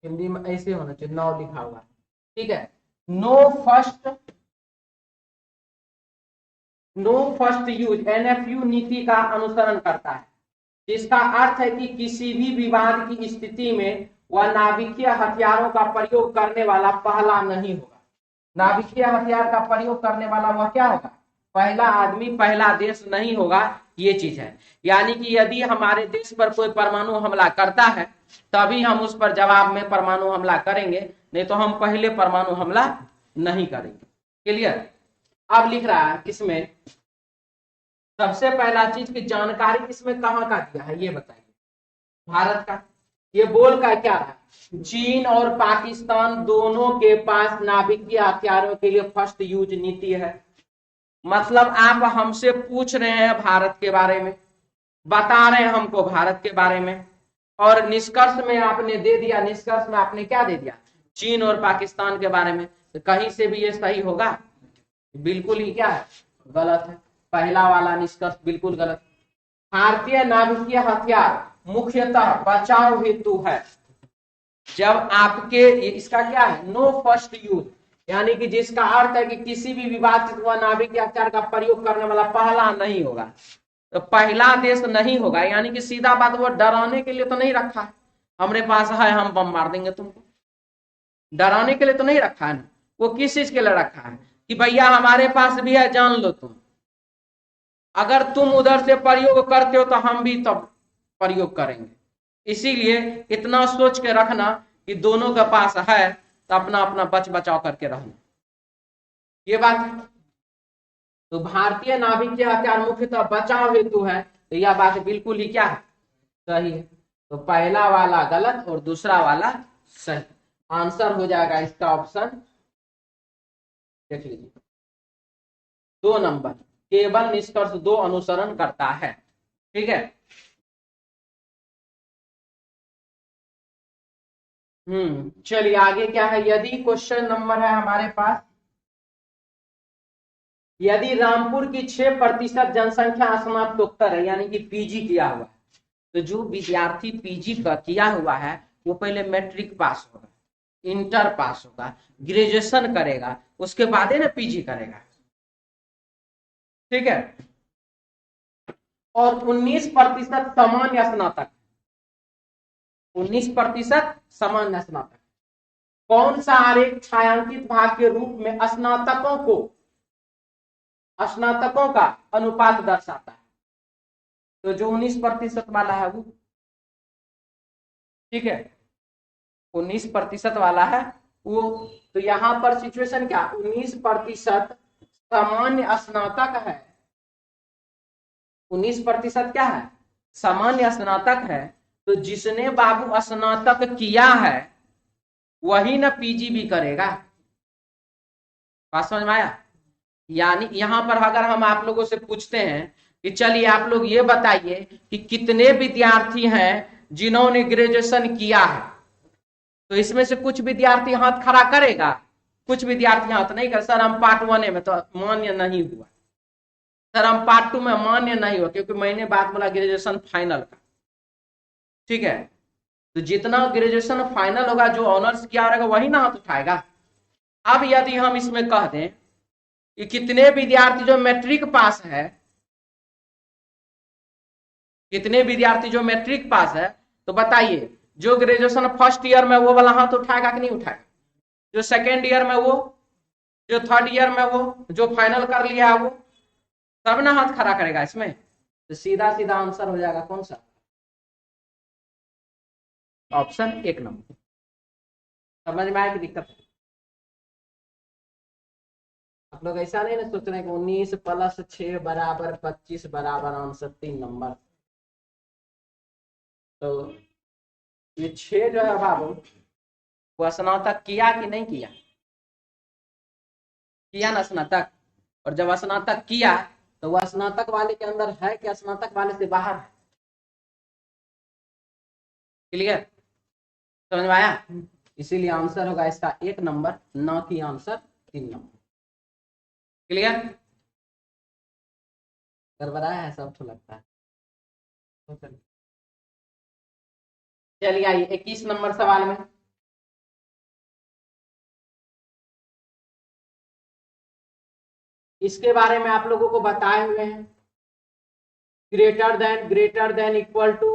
Hindi में ऐसे होना चाहिए, नो लिखा हुआ, ठीक है। नो फर्स्ट यूज NFU नीति का अनुसरण करता है, जिसका अर्थ है कि किसी भी विवाद की स्थिति में वह नाभिकीय हथियारों का प्रयोग करने वाला पहला नहीं होगा। नाभिकीय हथियार का प्रयोग करने वाला वह क्या होगा? पहला आदमी, पहला देश नहीं होगा, ये चीज है। यानी कि यदि हमारे देश पर कोई परमाणु हमला करता है तभी हम उस पर जवाब में परमाणु हमला करेंगे, नहीं तो हम पहले परमाणु हमला नहीं करेंगे। क्लियर? अब लिख रहा है किसमें? सबसे पहला चीज की जानकारी किसमें कहाँ का दिया है ये बताइए। भारत का। ये बोल का क्या है? चीन और पाकिस्तान दोनों के पास नाभिकीय हथियारों के लिए फर्स्ट यूज नीति है। मतलब आप हमसे पूछ रहे हैं भारत के बारे में, बता रहे हैं हमको भारत के बारे में, और निष्कर्ष में आपने दे दिया, निष्कर्ष में आपने क्या दे दिया? चीन और पाकिस्तान के बारे में। तो कहीं से भी ये सही होगा? बिल्कुल ही क्या है? गलत है। पहला वाला निष्कर्ष बिल्कुल गलत। भारतीय नाभिकीय हथियार मुख्यतः बचाव हेतु है। जब आपके इसका क्या है? नो फर्स्ट यूज, यानी कि जिसका अर्थ है कि किसी भी विवादित हुआ नाभिकीय हथियार का प्रयोग करने वाला पहला नहीं होगा। तो पहला देश नहीं होगा, यानी कि सीधा बात, वो डराने के लिए तो नहीं रखा है हमारे पास है हम बम मार देंगे तुमको, डराने के लिए तो नहीं रखा है ना। वो किस चीज के लिए रखा है? कि भैया हमारे पास भी है, जान लो तुम, अगर तुम उधर से प्रयोग करते हो तो हम भी तब प्रयोग करेंगे। इसीलिए इतना सोच के रखना कि दोनों के पास है तो अपना अपना बच बचाव करके रहना, ये बात है। तो भारतीय नाभिकीय हथियार मुख्यतः बचाव हेतु है, तो यह बात बिल्कुल ही क्या है? सही है। तो पहला वाला गलत और दूसरा वाला सही आंसर हो जाएगा इसका ऑप्शन, देख लीजिए 2 नंबर, केवल निष्कर्ष 2 अनुसरण करता है। ठीक है। चलिए आगे क्या है, यदि क्वेश्चन नंबर है हमारे पास, यदि रामपुर की 6% जनसंख्या स्नातकोत्तर है यानी कि पीजी किया हुआ है, तो जो विद्यार्थी पीजी का किया हुआ है वो पहले मैट्रिक पास होगा, इंटर पास होगा, ग्रेजुएशन करेगा, उसके बाद ही ना पीजी करेगा। ठीक है। और 19% सामान्य स्नातक, 19% सामान्य स्नातक। कौन सा आरेख छायांकित भाग के रूप में स्नातकों का अनुपात दर्शाता है? तो जो 19% वाला है वो, ठीक है, 19% वाला है वो, तो यहां पर सिचुएशन क्या, 19% सामान्य स्नातक है, 19% क्या है, सामान्य स्नातक है। तो जिसने बाबू स्नातक किया है वही ना पीजी भी करेगा। बात समझ में आया? यानी यहां पर अगर हम आप लोगों से पूछते हैं कि चलिए आप लोग ये बताइए कि कितने विद्यार्थी हैं जिन्होंने ग्रेजुएशन किया है, तो इसमें से कुछ विद्यार्थी हाथ खड़ा करेगा, कुछ विद्यार्थी हाथ नहीं कर, सर हम पार्ट 1 में तो मान्य नहीं हुआ, सर हम पार्ट 2 में मान्य नहीं हुआ, क्योंकि मैंने बात बोला ग्रेजुएशन फाइनल का। ठीक है। तो जितना ग्रेजुएशन फाइनल होगा, जो ऑनर्स किया रहेगा वही ना हाथ उठाएगा। अब यदि हम इसमें कह दें कि कितने विद्यार्थी जो मैट्रिक पास है, कितने विद्यार्थी जो मैट्रिक पास है, तो बताइए जो ग्रेजुएशन फर्स्ट ईयर में वो वाला हाथ उठाएगा कि नहीं उठाएगा, जो सेकेंड ईयर में वो, जो थर्ड ईयर में वो, जो फाइनल कर लिया वो, सब ना हाथ खड़ा करेगा इसमें। तो सीधा सीधा आंसर हो जाएगा कौन सा, ऑप्शन 1 नंबर। समझ में आया कि दिक्कत है? आप लोग ऐसा नहीं ना सोच रहे कि 19 + 6 = 25 बराबर आंसर 3 नंबर। तो ये 6 जो है बाबू, वो स्नातक किया कि नहीं किया, किया ना स्नातक। और जब स्नातक किया तो वह स्नातक वाले के अंदर है कि स्नातक वाले से बाहर है? क्लियर? समझ में आया? इसीलिए आंसर होगा इसका 1 नंबर, न कि आंसर 3 नंबर। क्लियर? गड़बड़ाया है सब तो लगता है। चलिए आइए 21 नंबर सवाल में, इसके बारे में आप लोगों को बताए हुए हैं, greater than equal to,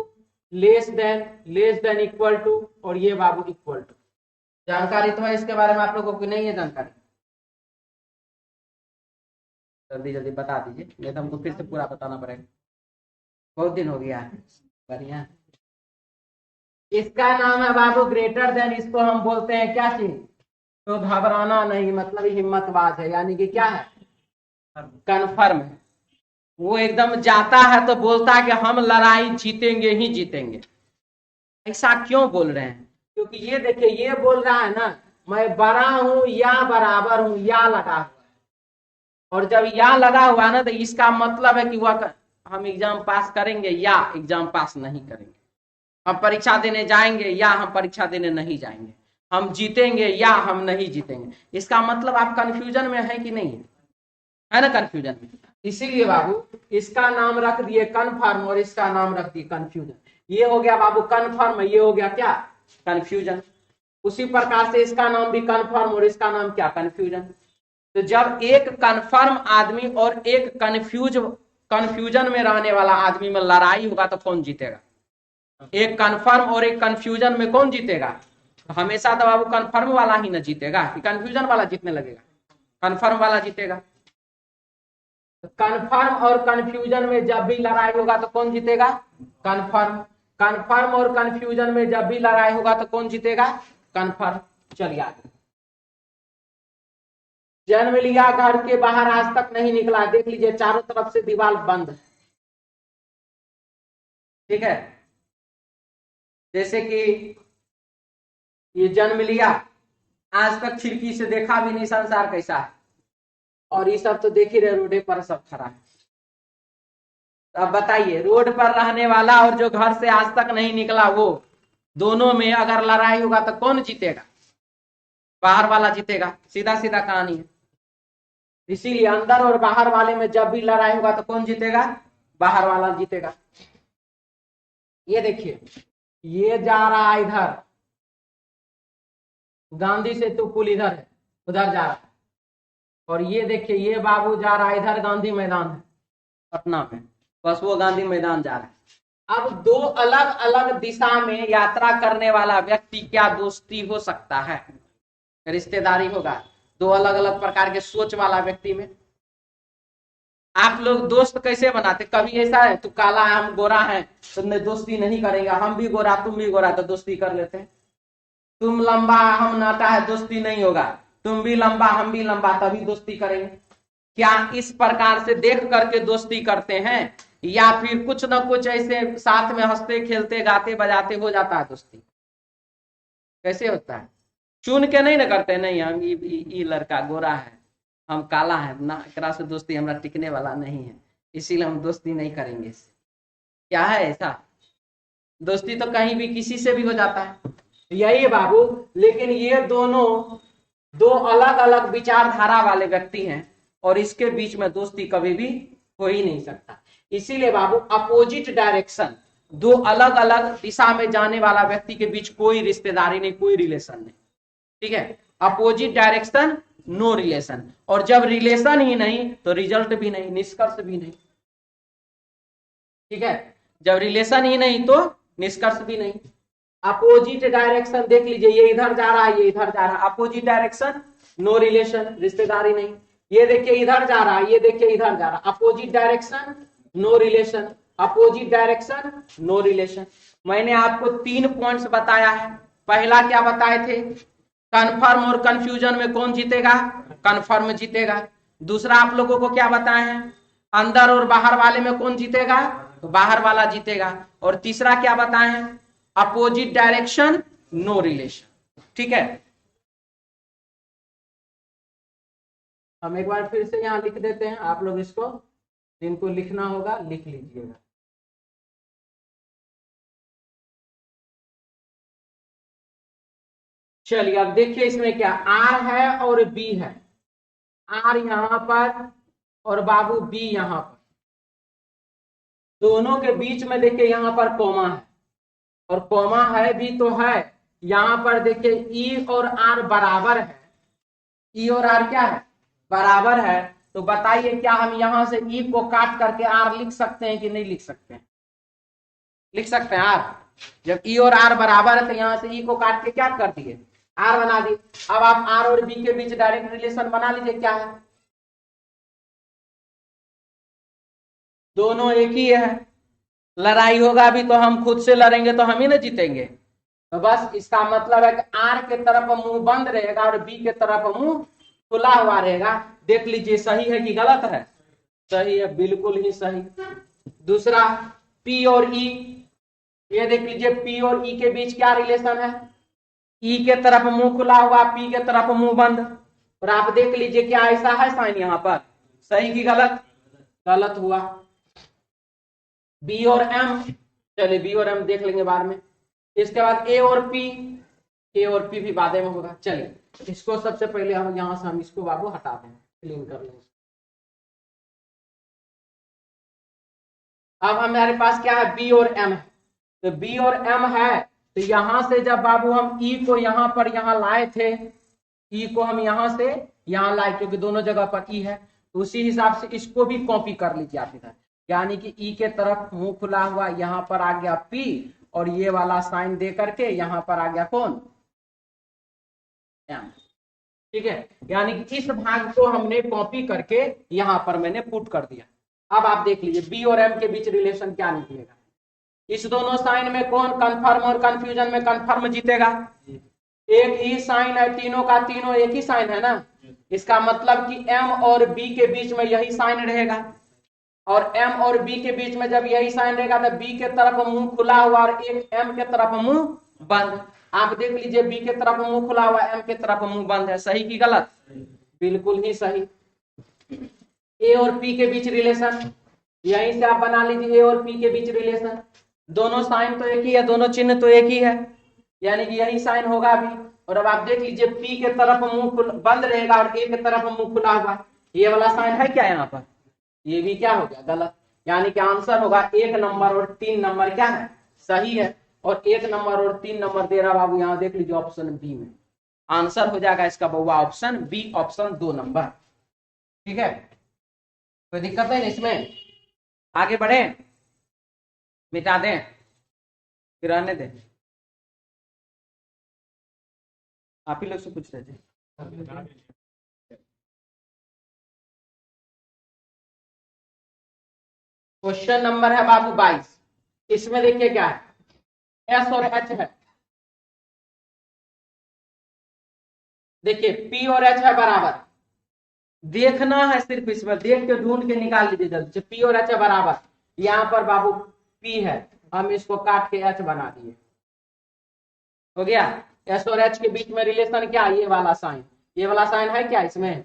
less than equal to, और ये बाबू इक्वल टू। जानकारी तो है इसके बारे में आप लोगों को, नहीं है जानकारी? जल्दी जल्दी बता दीजिए, नहीं तो हमको फिर से पूरा बताना पड़ेगा, बहुत दिन हो गया है। बढ़िया। इसका नाम है बाबू ग्रेटर देन, इसको हम बोलते हैं क्या चीज, तो घबराना नहीं, मतलब हिम्मतवाद है, यानी कि क्या है, कन्फर्म है। वो एकदम जाता है तो बोलता है कि हम लड़ाई जीतेंगे ही जीतेंगे। ऐसा क्यों बोल रहे हैं? क्योंकि ये देखिए, ये बोल रहा है ना, मैं बड़ा हूं या बराबर हूं, या लगा हुआ है। और जब या लगा हुआ ना, तो इसका मतलब है कि वह हम एग्जाम पास करेंगे या एग्जाम पास नहीं करेंगे, हम परीक्षा देने जाएंगे या हम परीक्षा देने नहीं जाएंगे, हम जीतेंगे या हम नहीं जीतेंगे। इसका मतलब आप कंफ्यूजन में है कि नहीं है ना, कंफ्यूजन में। इसीलिए बाबू इसका नाम रख दिए कन्फर्म और इसका नाम रख दिए कंफ्यूजन। ये हो गया बाबू कन्फर्म, ये हो गया क्या, कंफ्यूजन। उसी प्रकार से इसका नाम भी कन्फर्म और इसका नाम क्या, कंफ्यूजन। तो जब एक कन्फर्म आदमी और एक कंफ्यूजन में रहने वाला आदमी में लड़ाई होगा तो कौन जीतेगा? एक कन्फर्म और एक कंफ्यूजन में कौन जीतेगा? तो हमेशा तो बाबू कन्फर्म वाला ही ना जीतेगा, कि कंफ्यूजन वाला जीतने लगेगा, कन्फर्म वाला जीतेगा। कन्फर्म और कंफ्यूजन में जब भी लड़ाई होगा तो कौन जीतेगा? कन्फर्म। कन्फर्म और कंफ्यूजन में जब भी लड़ाई होगा तो कौन जीतेगा? कन्फर्म। चलिए आगे, जन्म लिया घर के बाहर आज तक नहीं निकला, देख लीजिए चारों तरफ से दीवार बंद है। ठीक है, जैसे कि ये जन्म लिया, आज तक खिड़की से देखा भी नहीं संसार कैसा है, और ये सब तो देख ही रहे रोडे पर सब खड़ा है। अब बताइए, रोड पर रहने वाला और जो घर से आज तक नहीं निकला, वो दोनों में अगर लड़ाई होगा तो कौन जीतेगा? बाहर वाला जीतेगा, सीधा सीधा कहानी है। इसीलिए अंदर और बाहर वाले में जब भी लड़ाई होगा तो कौन जीतेगा? बाहर वाला जीतेगा। ये देखिए, ये जा रहा है इधर, गांधी सेतु पुल इधर है, उधर जा रहा है, और ये देखिए ये बाबू जा रहा है इधर, गांधी मैदान है पटना में, बस वो गांधी मैदान जा रहा है। अब दो अलग अलग दिशा में यात्रा करने वाला व्यक्ति, क्या दोस्ती हो सकता है? रिश्तेदारी होगा दो अलग अलग प्रकार के सोच वाला व्यक्ति में। आप लोग दोस्त कैसे बनाते? कभी ऐसा है तू काला है हम गोरा है तो दोस्ती नहीं करेंगे, हम भी गोरा तुम भी गोरा तो दोस्ती कर लेते हैं। तुम लंबा हम नाटा है दोस्ती नहीं होगा, तुम भी लंबा हम भी लंबा तभी दोस्ती करेंगे। क्या इस प्रकार से देख करके दोस्ती करते हैं, या फिर कुछ ना कुछ ऐसे साथ में हंसते खेलते गाते बजाते हो जाता है दोस्ती? कैसे होता है? चुन के नहीं ना करते, नहीं हम ये लड़का गोरा है हम काला है ना, एकरा से दोस्ती हमरा टिकने वाला नहीं है, इसीलिए हम दोस्ती नहीं करेंगे। क्या है ऐसा? दोस्ती तो कहीं भी किसी से भी हो जाता है, यही बाबू। लेकिन ये दोनों दो अलग अलग विचारधारा वाले व्यक्ति हैं, और इसके बीच में दोस्ती कभी भी हो ही नहीं सकता। इसीलिए बाबू अपोजिट डायरेक्शन, दो अलग अलग दिशा में जाने वाला व्यक्ति के बीच कोई रिश्तेदारी नहीं, कोई रिलेशन नहीं, ठीक है। अपोजिट डायरेक्शन नो रिलेशन, और जब रिलेशन ही नहीं तो रिजल्ट भी नहीं, निष्कर्ष भी नहीं, ठीक है। जब रिलेशन ही नहीं तो निष्कर्ष भी नहीं। अपोजिट डायरेक्शन देख लीजिए, ये इधर जा रहा है ये इधर जा रहा है, अपोजिट डायरेक्शन नो रिलेशन, रिश्तेदारी नहीं। ये देखिए इधर जा रहा है, ये देखिए इधर जा रहा है, opposite direction no relation, opposite direction no relation. मैंने आपको 3 पॉइंट्स बताया है। पहला क्या बताए थे? कन्फर्म और कंफ्यूजन में कौन जीतेगा? कन्फर्म जीतेगा। दूसरा आप लोगों को क्या बताए हैं? अंदर और बाहर वाले में कौन जीतेगा? तो बाहर वाला जीतेगा। और तीसरा क्या बताए हैं? अपोजिट डायरेक्शन नो रिलेशन, ठीक है। हम एक बार फिर से यहां लिख देते हैं, आप लोग इसको जिनको लिखना होगा लिख लीजिएगा। चलिए अब देखिए इसमें क्या आर है और बी है, आर यहां पर और बाबू बी यहां पर, दोनों के बीच में देखिए यहां पर कॉमा है, और कॉमा है भी तो है यहां पर देखिए ई और आर बराबर है, ई और आर क्या है? बराबर है। तो बताइए क्या हम यहां से ई को काट करके आर लिख सकते हैं कि नहीं लिख सकते हैं? लिख सकते हैं आर। जब ई और आर बराबर है तो यहां से ई को काट के क्या कर दिए? आर बना दिए। अब आप आर और बी के बीच डायरेक्ट रिलेशन बना लीजिए, क्या है? दोनों एक ही है, लड़ाई होगा भी तो हम खुद से लड़ेंगे तो हम ही ना जीतेंगे। तो बस इसका मतलब है कि आर के तरफ मुंह बंद रहेगा और बी के तरफ मुंह खुला हुआ रहेगा। देख लीजिए सही है कि गलत है? सही है, बिल्कुल ही सही। दूसरा पी और ई, ये देख लीजिए पी और ई के बीच क्या रिलेशन है? ई के तरफ मुंह खुला हुआ, पी के तरफ मुंह बंद। और आप देख लीजिए क्या ऐसा है साइन यहां पर? सही कि गलत? गलत हुआ। बी और एम, चलिए बी और एम देख लेंगे बाद में। इसके बाद ए और पी, ए और पी भी बाद में होगा। चलिए इसको सबसे पहले हम यहां से हम इसको बाबू हटा दें, क्लीन कर लेंगे। अब हमारे पास क्या है? बी और एम है। तो बी और एम है तो यहां से जब बाबू हम ई को यहां पर यहां लाए थे, ई को हम यहां से यहां लाए क्योंकि दोनों जगह पर ई है, तो उसी हिसाब से इसको भी कॉपी कर लीजिए आप इधर। यानी कि ई के तरफ मुंह खुला हुआ, यहां पर आ गया पी, और ये वाला साइन दे करके यहां पर आ गया कौन? एम, ठीक है। यानी कि इस भाग को हमने कॉपी करके यहां पर मैंने पुट कर दिया। अब आप देख लीजिए बी और एम के बीच रिलेशन क्या निकलेगा? इस दोनों साइन में कौन कंफर्म और कंफ्यूजन में कंफर्म जीतेगा? एक ही साइन है तीनों का, तीनों एक ही साइन है ना। इसका मतलब कि एम और बी के बीच में यही साइन रहेगा, और एम और बी के बीच में जब यही साइन रहेगा तो बी के तरफ मुंह खुला हुआ और एक एम के तरफ मुंह बंद। आप देख लीजिए बी के तरफ मुंह खुला हुआ, एम के तरफ मुंह बंद है, सही की गलत? बिल्कुल ही सही। ए और पी के बीच रिलेशन, यहीं से आप बना लीजिए ए और पी के बीच रिलेशन। दोनों साइन तो एक ही है, दोनों चिन्ह तो एक ही है, यानी कि यही साइन होगा अभी। और अब आप देख लीजिए पी के तरफ मुंह बंद रहेगा और ए के तरफ मुंह खुला हुआ, ये वाला साइन है क्या यहाँ पर? ये भी क्या हो गया? गलत। यानी कि आंसर होगा 1 नंबर और 3 नंबर क्या है? सही है। और 1 नंबर और 3 नंबर दे रहा बाबू, यहाँ देख लीजिए ऑप्शन बी में आंसर हो जाएगा इसका बउआ ऑप्शन बी, ऑप्शन 2 नंबर। ठीक है, कोई दिक्कत है इसमें? आगे बढ़े, मिटा दें फिर रहने दें? आप ही लोग से पूछ रहे थे। क्वेश्चन नंबर है बाबू 22। इसमें देखिए क्या है, एस और एच है। देखिए पी और एच है बराबर, देखना है सिर्फ, इसमें देख के ढूंढ के निकाल लीजिए जल्दी। पी और एच है बराबर, यहाँ पर बाबू पी है, हम इसको काट के एच बना दिए, हो गया। एस और एच के बीच में रिलेशन क्या? ये वाला साइन, ये वाला साइन है क्या इसमें?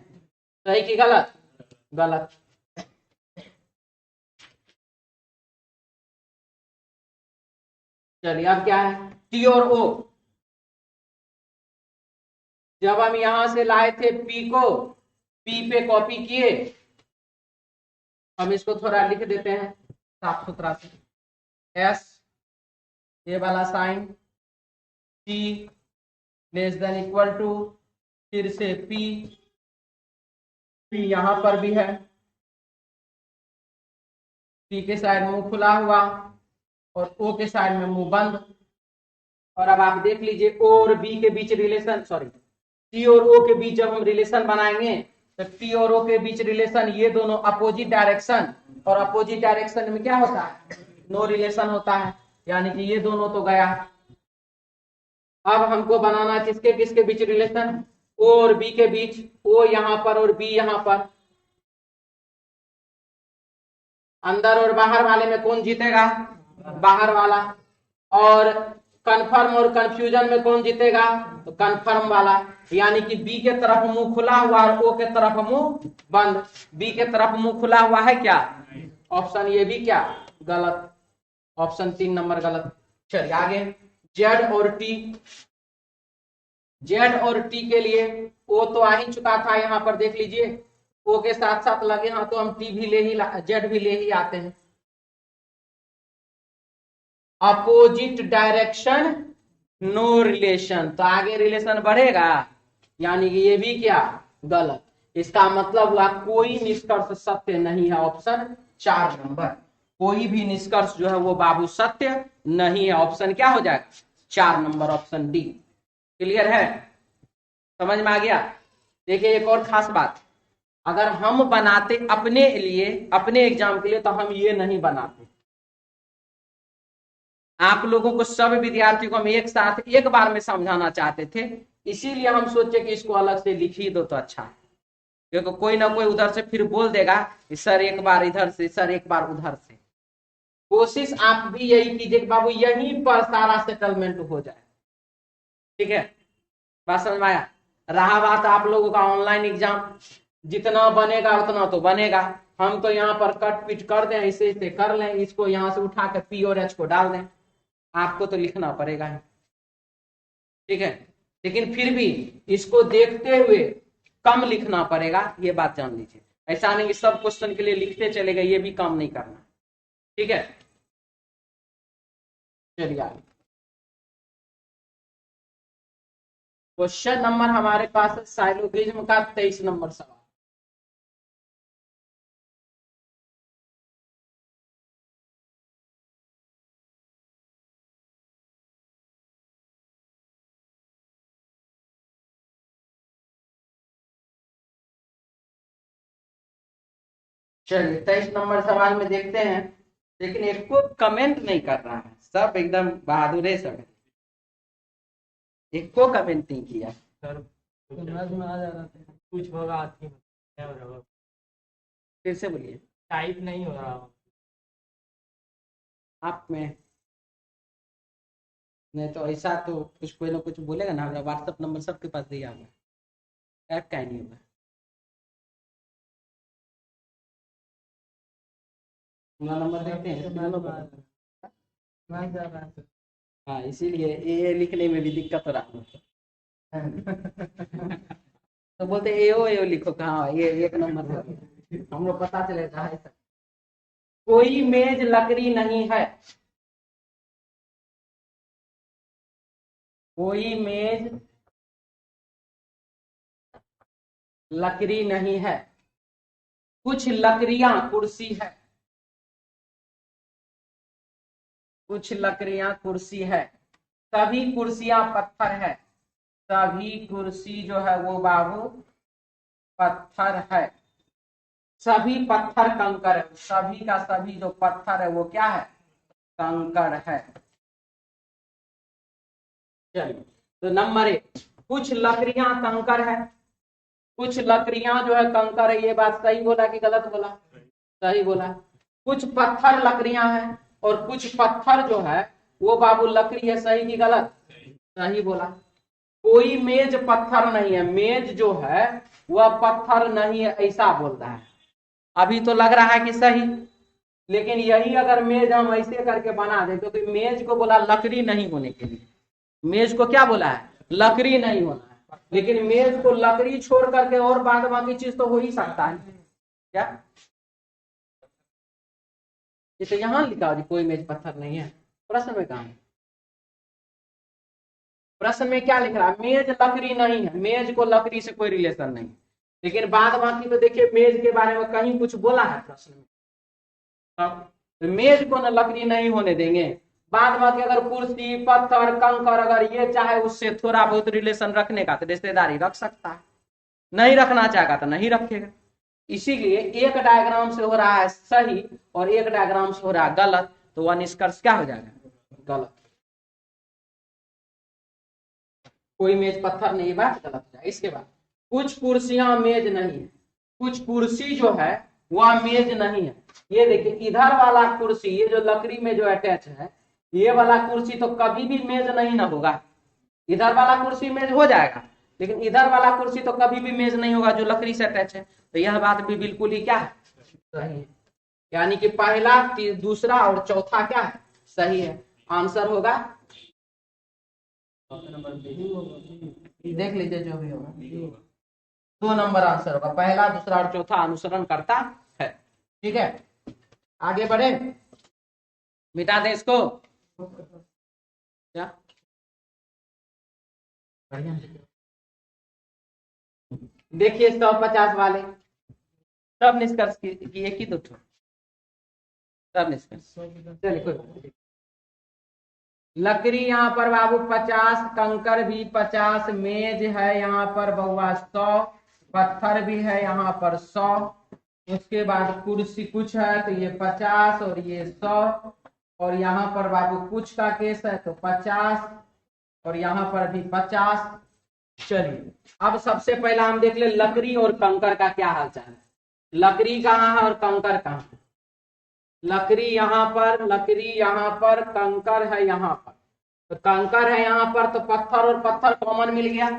सही की गलत? गलत। चलिए अब क्या है, टी और ओ। जब हम यहां से लाए थे पी को, पी पे कॉपी किए, हम इसको थोड़ा लिख देते हैं साफ सुथरा से। एस ये वाला sign, T less than equal to, फिर से पी, पी यहां पर भी है, पी के साइड मुंह खुला हुआ और ओ के साइड में मुंह बंद। और अब आप देख लीजिए ओ और बी के बीच रिलेशन, सॉरी टी और ओ के बीच जब हम रिलेशन बनाएंगे तो टी और ओ के बीच रिलेशन, ये दोनों अपोजिट डायरेक्शन, और अपोजिट डायरेक्शन में क्या होता है? नो रिलेशन होता है, यानी कि ये दोनों तो गया। अब हमको बनाना है किसके किसके बीच रिलेशन? ओ और बी के बीच, ओ यहां पर और बी यहां पर। अंदर और बाहर वाले में कौन जीतेगा? बाहर वाला। और कन्फर्म और कंफ्यूजन में कौन जीतेगा? तो कन्फर्म वाला। यानी कि बी के तरफ मुंह खुला हुआ और ओ के तरफ मुंह बंद। बी के तरफ मुंह खुला हुआ है क्या? ऑप्शन ये भी क्या? गलत, ऑप्शन 3 नंबर गलत। चलिए आगे, जेड और टी। जेड और टी के लिए ओ तो आ ही चुका था, यहां पर देख लीजिए ओ के साथ साथ लगे हाँ, तो हम टी भी ले ही, जेड भी ले ही आते हैं। अपोजिट डायरेक्शन नो रिलेशन, तो आगे रिलेशन बढ़ेगा, यानी कि ये भी क्या? गलत। इसका मतलब हुआ कोई निष्कर्ष सत्य नहीं है, ऑप्शन 4 नंबर। कोई भी निष्कर्ष जो है वो बाबू सत्य नहीं है, ऑप्शन क्या हो जाएगा? 4 नंबर, ऑप्शन डी। क्लियर है? समझ में आ गया? देखिए एक और खास बात, अगर हम बनाते अपने लिए, अपने एग्जाम के लिए, तो हम ये नहीं बनाते। आप लोगों को, सब विद्यार्थियों को हम एक साथ एक बार में समझाना चाहते थे, इसीलिए हम सोचे कि इसको अलग से लिख ही दो तो अच्छा है, क्योंकि कोई ना कोई उधर से फिर बोल देगा कि सर एक बार इधर से, सर एक बार उधर से। कोशिश आप भी यही कीजिए कि बाबू यहीं पर सारा सेटलमेंट हो जाए। ठीक है, बात समझ में आया? रहा बात आप लोगों का ऑनलाइन एग्जाम, जितना बनेगा उतना तो बनेगा, हम तो यहाँ पर कट पिट कर दें, ऐसे ऐसे कर लें, इसको यहाँ से उठा कर पी और एच को डाल दें, आपको तो लिखना पड़ेगा ही। ठीक है, लेकिन फिर भी इसको देखते हुए कम लिखना पड़ेगा, ये बात जान लीजिए। ऐसा नहीं कि सब क्वेश्चन के लिए लिखते चले गए, ये भी काम नहीं करना। ठीक है, चलिए आगे। क्वेश्चन नंबर हमारे पास है साइलोगिज्म का 23 नंबर सवाल। चलिए 23 नंबर सवाल में देखते हैं, लेकिन एक को कमेंट नहीं कर रहा है, सब एकदम बहादुर है, सब एक को कमेंट नहीं किया। सर समझ में आ जा रहा था, कुछ होगा आती क्या हो रहा? फिर से बोलिए। टाइप नहीं हो रहा। आप में नहीं तो ऐसा तो कुछ कोई ना कुछ बोलेगा ना, हमारा व्हाट्सएप नंबर सबके पास दिया हुआ है, ऐप का नहीं होगा। अपना नंबर देते हैं दोनों को। हाँ इसीलिए ये लिखने में भी दिक्कत हो रहा है। तो बोलते एओ लिखो, कहाँ ये एक नंबर है, हम लोग पता चलेगा है। कोई मेज लकड़ी नहीं है, कोई मेज लकड़ी नहीं है, कुछ लकड़ियां कुर्सी है, कुछ लकड़ियां कुर्सी है, सभी कुर्सियां पत्थर है, सभी कुर्सी जो है वो बाबू पत्थर है, सभी पत्थर कंकड़ है, सभी का सभी जो पत्थर है वो क्या है, कंकड़ है। चलिए तो नंबर 1, कुछ लकड़ियां कंकड़ है, कुछ लकड़ियां जो है कंकड़ है, ये बात सही बोला कि गलत बोला, सही बोला। कुछ पत्थर लकड़ियां हैं और कुछ पत्थर जो है वो बाबू लकड़ी है, सही कि गलत, सही बोला। कोई मेज पत्थर नहीं है, मेज जो है वह पत्थर नहीं है ऐसा बोल रहा है। अभी तो लग रहा है कि सही, लेकिन यही अगर मेज हम ऐसे करके बना दे, क्योंकि तो मेज को बोला लकड़ी नहीं होने के लिए, मेज को क्या बोला है, लकड़ी नहीं होना है, लेकिन मेज को लकड़ी छोड़ करके और बाद बाकी चीज तो हो ही सकता है क्या। ये तो यहाँ लिखा जी कोई मेज पत्थर नहीं है, प्रश्न में कहा है, प्रश्न में क्या लिख रहा है, मेज लकड़ी नहीं है, मेज को लकड़ी से कोई रिलेशन नहीं, लेकिन बाद बाकी तो देखिए मेज के बारे में कहीं कुछ बोला है प्रश्न में, तो मेज को न लकड़ी नहीं होने देंगे। बाद बाकी अगर कुर्सी पत्थर कंकर अगर ये चाहे उससे थोड़ा बहुत रिलेशन रखने का तो रिश्तेदारी रख सकता है, नहीं रखना चाहेगा तो नहीं रखेगा। इसीलिए एक डायग्राम से हो रहा है सही और एक डायग्राम से हो रहा है गलत, तो वह निष्कर्ष क्या हो जाएगा, गलत। कोई मेज पत्थर नहीं, बात गलत हो जाएगा। इसके बाद कुछ कुर्सियां मेज नहीं है, कुछ कुर्सी जो है वह मेज नहीं है। ये देखिए इधर वाला कुर्सी, ये जो लकड़ी में जो अटैच है, ये वाला कुर्सी तो कभी भी मेज नहीं ना होगा, इधर वाला कुर्सी मेज हो जाएगा, लेकिन इधर वाला कुर्सी तो कभी भी मेज नहीं होगा जो लकड़ी से अटैच है। तो यह बात भी बिल्कुल ही क्या है, सही है। यानी कि पहला दूसरा और चौथा क्या है, सही है। आंसर होगा देख लीजिए जो भी होगा, 2 नंबर आंसर होगा, पहला दूसरा और चौथा अनुसरण करता है। ठीक है आगे बढ़े, मिटा दे इसको क्या, देखिए 150 वाले सब निष्कर्ष की एक ही तो सब निष्कर्ष। चलिए कोई लकड़ी यहाँ पर बाबू 50, कंकर भी 50, मेज है यहाँ पर बउआ 100, पत्थर भी है यहाँ पर 100, उसके बाद कुर्सी कुछ है तो ये 50 और ये 100, और यहाँ पर बाबू कुछ का केस है तो 50 और यहाँ पर भी 50। चलिए अब सबसे पहला हम देख ले लकड़ी और कंकर का क्या हालचाल है, लकड़ी कहाँ है और कंकर कहाँ है। लकड़ी यहाँ पर कंकर है यहाँ पर, तो कंकर है यहाँ पर तो पत्थर और पत्थर कॉमन मिल गया,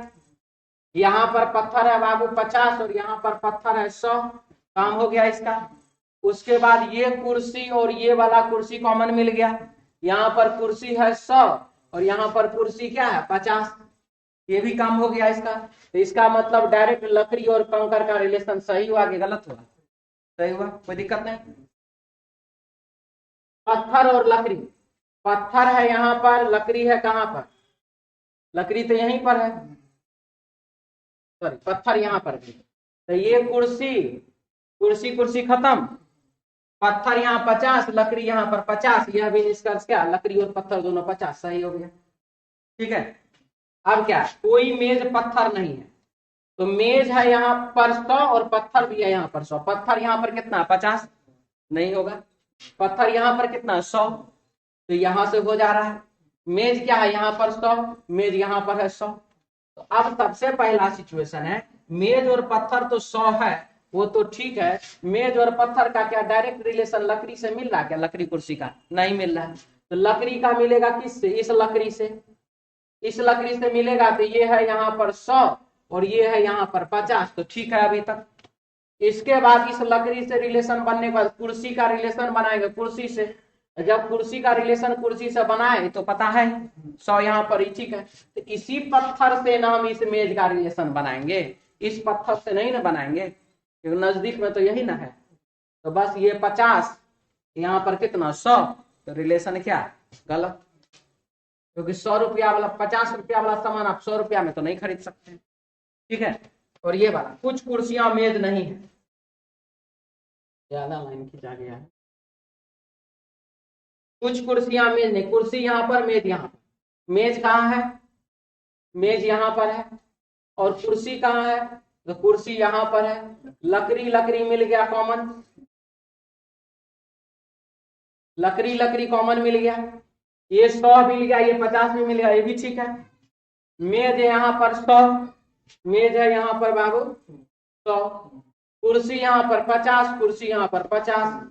यहाँ पर पत्थर है बाबू 50 और यहाँ पर पत्थर है 100, काम हो गया इसका। उसके बाद ये कुर्सी और ये वाला कुर्सी कॉमन मिल गया, यहाँ पर कुर्सी है 100 और यहाँ पर कुर्सी क्या है 50, ये भी काम हो गया इसका। तो इसका मतलब डायरेक्ट लकड़ी और कंकर का रिलेशन सही हुआ कि गलत हुआ, सही हुआ, कोई दिक्कत नहीं। पत्थर और लकड़ी, पत्थर है यहाँ पर, लकड़ी है कहाँ पर, लकड़ी तो यहीं पर है, सॉरी पत्थर यहाँ पर भी, तो ये कुर्सी खत्म, पत्थर यहाँ 50, लकड़ी यहाँ पर 50, यह भी निष्कर्ष क्या, लकड़ी और पत्थर दोनों 50, सही हो गया। ठीक है अब क्या, कोई मेज पत्थर नहीं है, तो मेज है यहाँ पर 100 और पत्थर भी है यहाँ पर 100, पत्थर यहाँ पर कितना 50 नहीं होगा, पत्थर यहाँ पर कितना 100, तो यहां से हो जा रहा है। मेज क्या है यहाँ पर 100, मेज यहाँ पर है 100, तो अब सबसे पहला सिचुएशन है मेज और पत्थर तो 100 है, वो तो ठीक है, मेज और पत्थर का क्या डायरेक्ट रिलेशन लकड़ी से मिल रहा है क्या, लकड़ी कुर्सी का नहीं मिल रहा है, तो लकड़ी का मिलेगा किससे? इस लकड़ी से। इस लकड़ी से मिलेगा तो ये है यहाँ पर 100 और ये है यहाँ पर 50, तो ठीक है अभी तक। इसके बाद इस लकड़ी से रिलेशन बनने के बाद कुर्सी का रिलेशन बनाएंगे कुर्सी से। जब कुर्सी का रिलेशन कुर्सी से बनाए तो पता है 100 यहाँ पर ही, ठीक है। तो इसी पत्थर से ना हम इस मेज का रिलेशन बनाएंगे, इस पत्थर से नहीं ना बनाएंगे क्योंकि नजदीक में तो यही ना है। तो बस ये 50 यहाँ पर कितना 100, तो रिलेशन क्या गलत, क्योंकि 100 रुपया वाला 50 रुपया वाला सामान आप 100 रुपया में तो नहीं खरीद सकते, ठीक है। और ये वाला कुछ कुर्सियां मेज नहीं है, ज्यादा लाइन खिंचा गया है। कुछ कुर्सियां मेज नहीं, कुर्सी यहाँ पर मेज यहाँ पर। मेज कहाँ है? मेज यहाँ पर है। और कुर्सी कहाँ है? तो कुर्सी यहाँ पर है। लकड़ी लकड़ी मिल गया कॉमन, लकड़ी लकड़ी कॉमन मिल गया। ये 100 मिल गया, ये 50 भी मिल गया, ये भी ठीक है। मेज है यहाँ पर 100, मेज है यहाँ पर बाबू 100, कुर्सी यहाँ पर 50, कुर्सी यहाँ पर 50।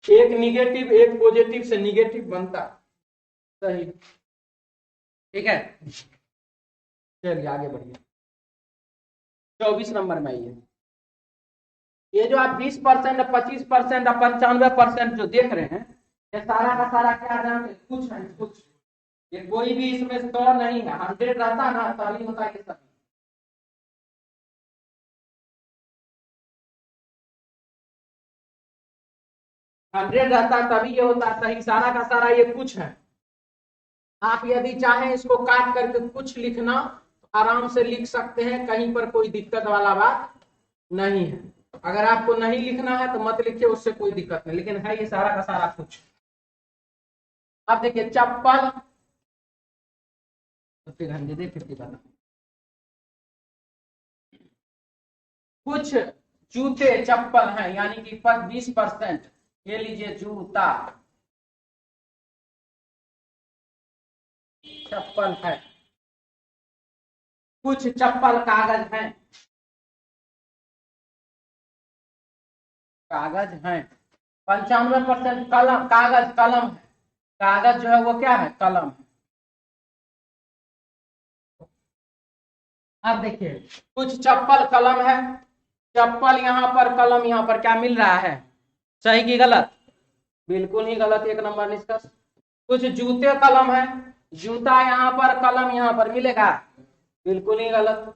एक निगेटिव एक पॉजिटिव से निगेटिव बनता, सही, ठीक है। चलिए आगे बढ़िए। 24 नंबर में ये जो आप 20%, 25% और 95% जो देख रहे हैं, ये सारा का सारा क्या जानते हैं? कुछ है, कुछ। ये कोई भी इसमें 100 नहीं है, 100 रहता ना तभी होता है सब। हंड्रेड रहता तभी ये होता है, सारा का सारा ये कुछ है। आप यदि चाहें इसको काट करके कुछ लिखना तो आराम से लिख सकते हैं, कहीं पर कोई दिक्कत वाला बात नहीं है। अगर आपको नहीं लिखना है तो मत लिखिए, उससे कोई दिक्कत नहीं, लेकिन है ये सारा का सारा कुछ। अब देखिए चप्पल, कुछ जूते चप्पल हैं, यानी कि 20%। ये लीजिए जूता चप्पल है। कुछ चप्पल कागज हैं, कागज हैं। 95% कलम, कागज कलम है। कागज जो है वो क्या है? कलम है। अब देखिए कुछ चप्पल कलम है, चप्पल यहाँ पर कलम यहाँ पर, क्या मिल रहा है? सही की गलत? बिल्कुल ही गलत, 1 नंबर निष्कर्ष। कुछ जूते कलम है, जूता यहाँ पर कलम यहाँ पर मिलेगा, बिल्कुल ही गलत।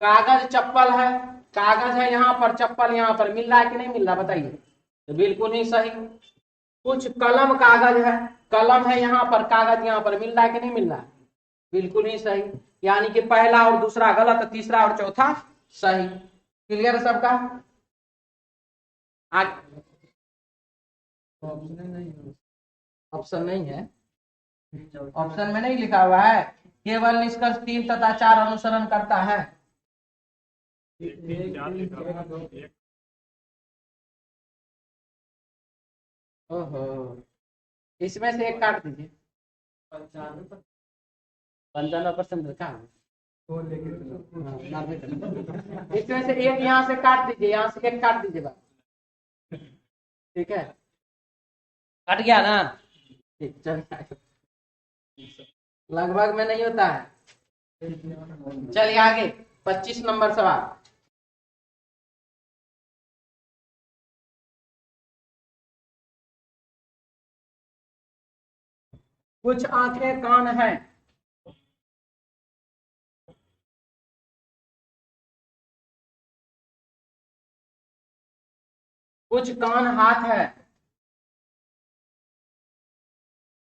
कागज चप्पल है, कागज है यहाँ पर, चप्पल यहाँ पर, मिल रहा है कि नहीं मिल रहा बताइए? तो बिल्कुल ही सही। कुछ कलम कागज है, कलम है यहाँ पर, कागज यहाँ पर, मिल रहा है कि नहीं मिल रहा है? बिल्कुल ही सही। यानी कि पहला और दूसरा गलत, तीसरा और चौथा सही। क्लियर है सबका? ऑप्शन नहीं है, ऑप्शन में नहीं लिखा हुआ है। केवल निष्कर्ष 3 तथा 4 अनुसरण करता है। ओहो, इसमें से एक काट दीजिए। 95% रखा है। इसमें से एक यहाँ से काट दीजिए, यहाँ से एक काट दीजिए बात, ठीक है। कट गया ना? ठीक, चलिए लगभग में नहीं होता है। चलिए आगे 25 नंबर सवाल। कुछ आंखें कान हैं, कुछ कान हाथ है,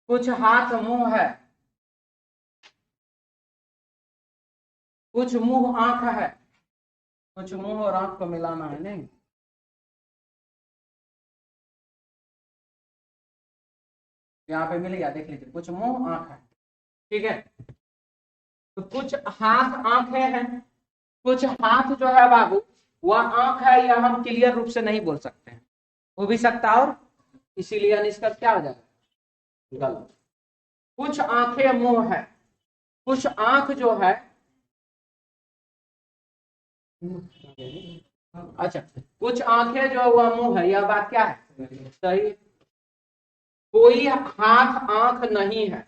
कुछ हाथ मुंह है, कुछ मुंह आंख है। कुछ मुंह और आंख को मिलाना है नहीं? यहाँ पे मिल गया, देख लीजिए, कुछ मुंह आंख है, ठीक है। तो कुछ हाथ आंखें हैं, कुछ हाथ जो है बाबू वह आंख है, यह हम क्लियर रूप से नहीं बोल सकते हैं, हो भी सकता और, इसीलिए निष्कर्ष क्या हो जाएगा? गलत। कुछ आंखें मुंह है, कुछ आंख जो है, अच्छा कुछ आंखें जो है वह मुंह है, यह बात क्या है? सही। कोई हाथ आंख नहीं है,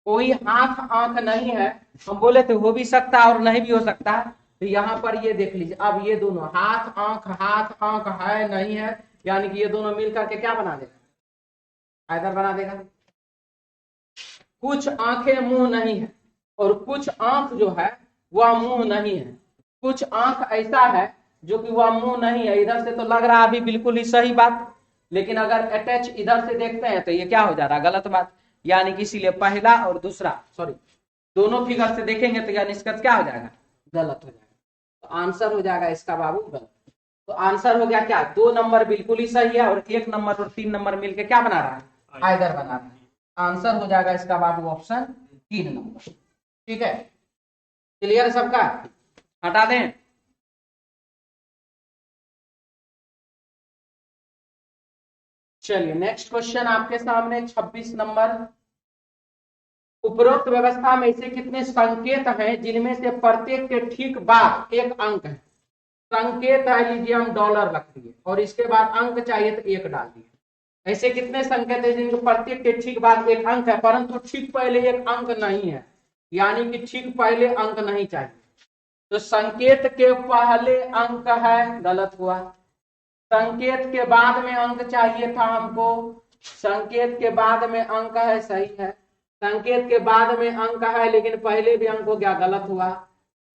कोई हाथ आंख नहीं है, हम बोले तो हो भी सकता है और नहीं भी हो सकता है। तो यहाँ पर ये देख लीजिए, अब ये दोनों हाथ आंख है नहीं है, यानी कि ये दोनों मिलकर के क्या बना देगा, इधर बना देगा। कुछ आंखें मुंह नहीं है और कुछ आंख जो है वह मुंह नहीं है। कुछ आंख ऐसा है जो कि वह मुंह नहीं है, इधर से तो लग रहा है अभी बिल्कुल ही सही बात, लेकिन अगर अटैच इधर से देखते हैं तो ये क्या हो जा रहा है, गलत बात। यानी कि इसीलिए पहला और दूसरा, सॉरी, दोनों फिगर से देखेंगे तो यह निष्कर्ष क्या हो जाएगा, गलत हो जाएगा। तो आंसर हो जाएगा इसका बाबू गलत। तो आंसर हो गया क्या, 2 नंबर बिल्कुल ही सही है और 1 नंबर और 3 नंबर मिलके क्या बना रहा है, आइदर बना रहा है। आंसर हो जाएगा इसका बाबू ऑप्शन 3 नंबर। ठीक है, क्लियर सबका, हटा दें। चलिए नेक्स्ट क्वेश्चन आपके सामने 26 नंबर। उपरोक्त व्यवस्था में से कितने संकेत हैं जिनमें से प्रत्येक के ठीक बाद एक अंक है। संकेत है, लीजिए हम डॉलर रख दिए और इसके बाद अंक चाहिए तो 1 डाल दिए। ऐसे कितने संकेत है जिनके प्रत्येक के ठीक बाद एक अंक है, परंतु ठीक पहले एक अंक नहीं है, यानी कि ठीक पहले अंक नहीं चाहिए। तो संकेत के पहले अंक है, गलत हुआ। संकेत के बाद में अंक चाहिए था हमको, संकेत के बाद में अंक है, सही है। संकेत के बाद में अंक है लेकिन पहले भी अंक हो गया, गलत हुआ।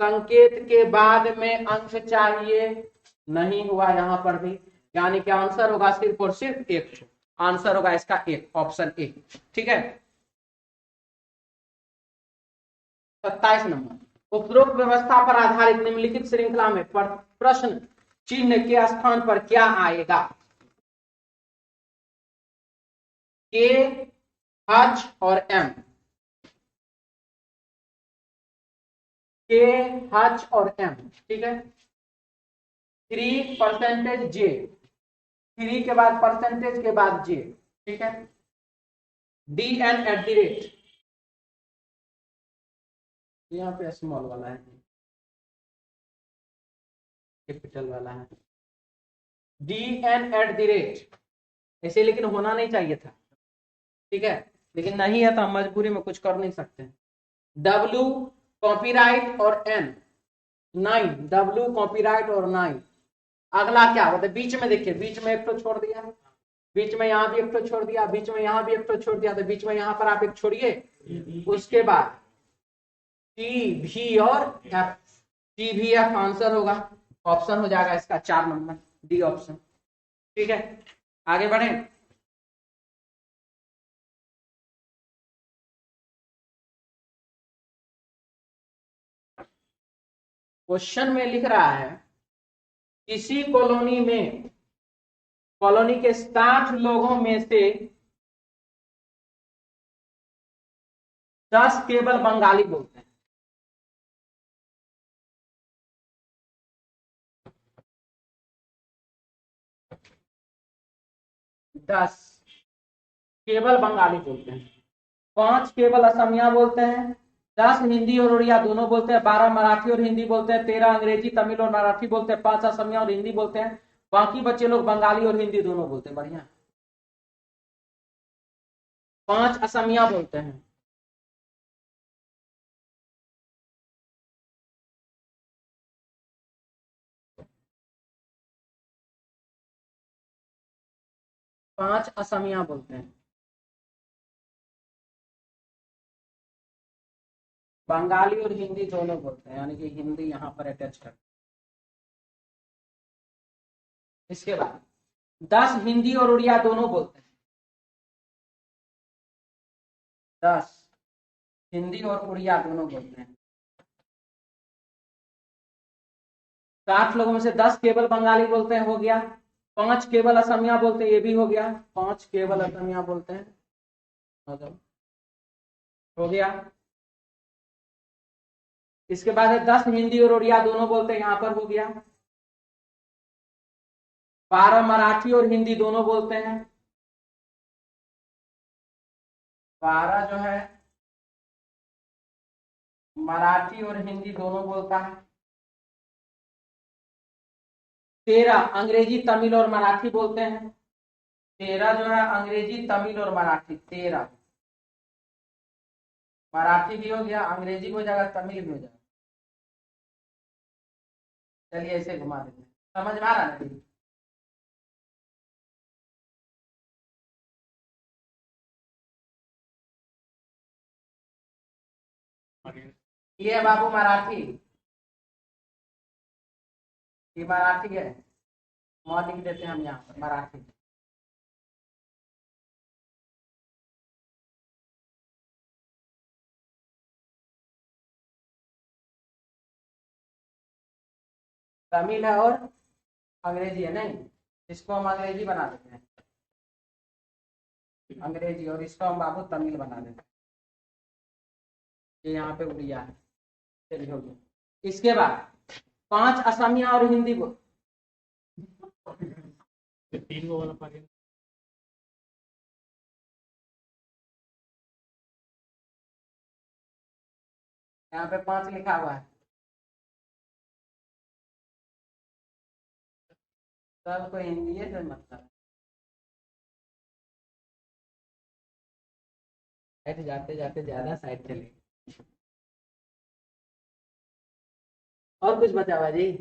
संकेत के बाद में अंक चाहिए, नहीं हुआ यहाँ पर भी, यानी कि आंसर होगा सिर्फ और सिर्फ 1। आंसर होगा इसका 1, ऑप्शन ए। ठीक है, 27 नंबर। उपरोक्त व्यवस्था पर आधारित निम्नलिखित श्रृंखला में प्रश्न चिन्ह के स्थान पर क्या आएगा, के, एच और एम। के, एच और एम, ठीक है। 3% जे, 3 के बाद परसेंटेज के बाद जे, ठीक है। D N at the rate, यहाँ पे स्मॉल वाला है, कैपिटल वाला है, D N at the rate, ऐसे लेकिन होना नहीं चाहिए था, ठीक है, लेकिन नहीं है तो हम मजबूरी में कुछ कर नहीं सकते। डब्ल्यू कॉपीराइट और एन 9, डब्ल्यू कॉपीराइट और 9। अगला क्या होता है, बीच में देखिए, बीच में एक तो छोड़ दिया, बीच में यहाँ भी एक तो छोड़ दिया, बीच में यहाँ भी एक तो छोड़ दिया, तो बीच में यहाँ पर आप एक छोड़िए, उसके बाद टी भी और एफ, टी भी एफ आंसर होगा, ऑप्शन हो जाएगा इसका 4 नंबर, डी ऑप्शन। ठीक है, आगे बढ़े। क्वेश्चन में लिख रहा है किसी कॉलोनी में, कॉलोनी के 60 लोगों में से 10 केवल बंगाली बोलते हैं। 10 केवल बंगाली बोलते हैं, 5 केवल असमिया बोलते हैं, 10 हिंदी और उड़िया दोनों बोलते हैं, 12 मराठी और हिंदी बोलते हैं, 13 अंग्रेजी तमिल और मराठी बोलते हैं, 5 असमिया और हिंदी बोलते हैं, बाकी बच्चे लोग बंगाली और हिंदी दोनों बोलते हैं। बढ़िया, 5 असमिया बोलते हैं, पांच असमिया बोलते हैं, बंगाली और हिंदी दोनों बोलते हैं, यानी कि हिंदी यहाँ पर अटैच कर। इसके बाद 10 हिंदी और उड़िया दोनों बोलते हैं, 10 हिंदी और उड़िया दोनों बोलते हैं। 60 लोगों में से 10 केवल बंगाली बोलते हैं, हो गया। 5 केवल असमिया बोलते हैं, ये भी हो गया, 5 केवल असमिया बोलते हैं, हो गया। इसके बाद है 10 हिंदी और उड़िया दोनों बोलते हैं, यहां पर हो गया। 12 मराठी और हिंदी दोनों बोलते हैं, 12 जो है मराठी और हिंदी दोनों बोलता है। 13 अंग्रेजी तमिल और मराठी बोलते हैं, 13 जो है अंग्रेजी, तमिल और मराठी। 13 मराठी भी हो गया, अंग्रेजी भी हो जाएगा, तमिल भी हो जाएगा। चलिए ऐसे घुमा देते हैं, समझ में आ रहा है? ये है बाबू मराठी, ये मराठी है, म लिख देते हैं हम यहाँ पर मराठी। तमिल है और अंग्रेजी है, नहीं इसको हम अंग्रेजी बना देते हैं, अंग्रेजी, और इसको हम बाबू तमिल बना देते हैं। ये यहाँ पे उड़िया है, चलिए हो गया। इसके बाद 5 असमिया और हिंदी बोल। 3 को वाला पानी। यहाँ पे 5 लिखा हुआ है, सबको हिंदी है जो मतलब जाते जाते ज्यादा साइड चले। और कुछ बचा हुआ जी?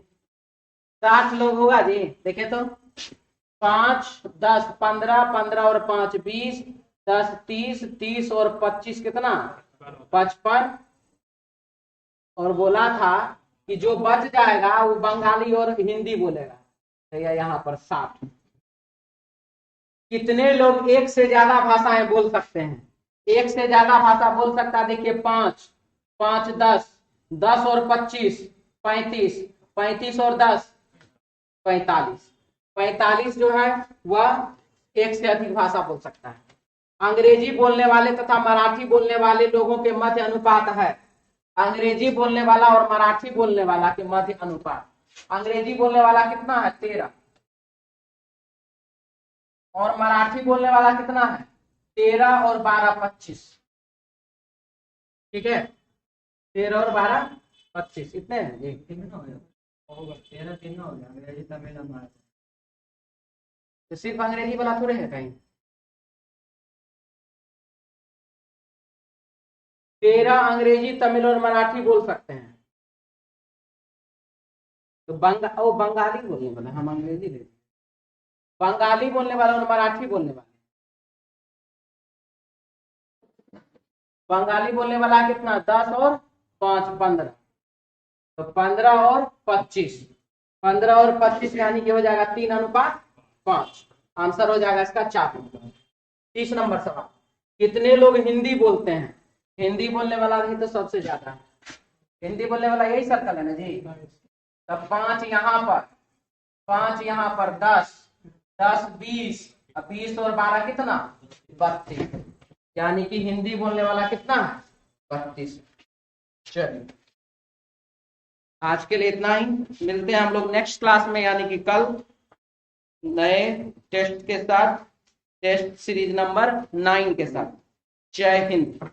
60 लोग होगा जी, देखे तो 5 10 15 15 और 5 20 10 30 30 और 25 कितना 55। और बोला था कि जो बच जाएगा वो बंगाली और हिंदी बोलेगा, तो यहाँ पर 60। कितने लोग एक से ज्यादा भाषाएं बोल सकते हैं? एक से ज्यादा भाषा बोल सकता है, देखिए 5 5 10 10 और 25 35 35 और 10 45। 45 जो है वह एक से अधिक भाषा बोल सकता है। अंग्रेजी बोलने वाले तथा मराठी बोलने वाले लोगों के मध्य अनुपात है, अंग्रेजी बोलने वाला और मराठी बोलने वाला के मध्य अनुपात। अंग्रेजी बोलने वाला कितना है 13, और मराठी बोलने वाला कितना है 13 और 12 25। ठीक है, 13 और 12 25 इतने हैं जी। 13 हो गया अंग्रेजी, तमिल और मराठी। तो सिर्फ अंग्रेजी वाला थोड़े है कहीं? 13 अंग्रेजी, तमिल और मराठी बोल सकते हैं। तो बंगाली बोलने वाला, हम अंग्रेजी ले, बंगाली बोलने वाला और मराठी बोलने वाला। बंगाली बोलने वाला कितना 10 और 5 15, तो 15 और 25, 15 और 25 यानी कि हो जाएगा 3 अनुपात 5। आंसर हो जाएगा इसका 4 नंबर। 30 नंबर सवाल, कितने लोग हिंदी बोलते हैं? हिंदी बोलने वाला भी तो सबसे ज्यादा है, हिंदी बोलने वाला यही सर्कल है ना जी। तब 5 यहाँ पर, 5 यहाँ पर 10 10 20 20 और 12 कितना 32, यानी कि हिंदी बोलने वाला कितना है 32। चलिए आज के लिए इतना ही, मिलते हैं हम लोग नेक्स्ट क्लास में, यानी कि कल नए टेस्ट के साथ, टेस्ट सीरीज नंबर 9 के साथ। जय हिंद।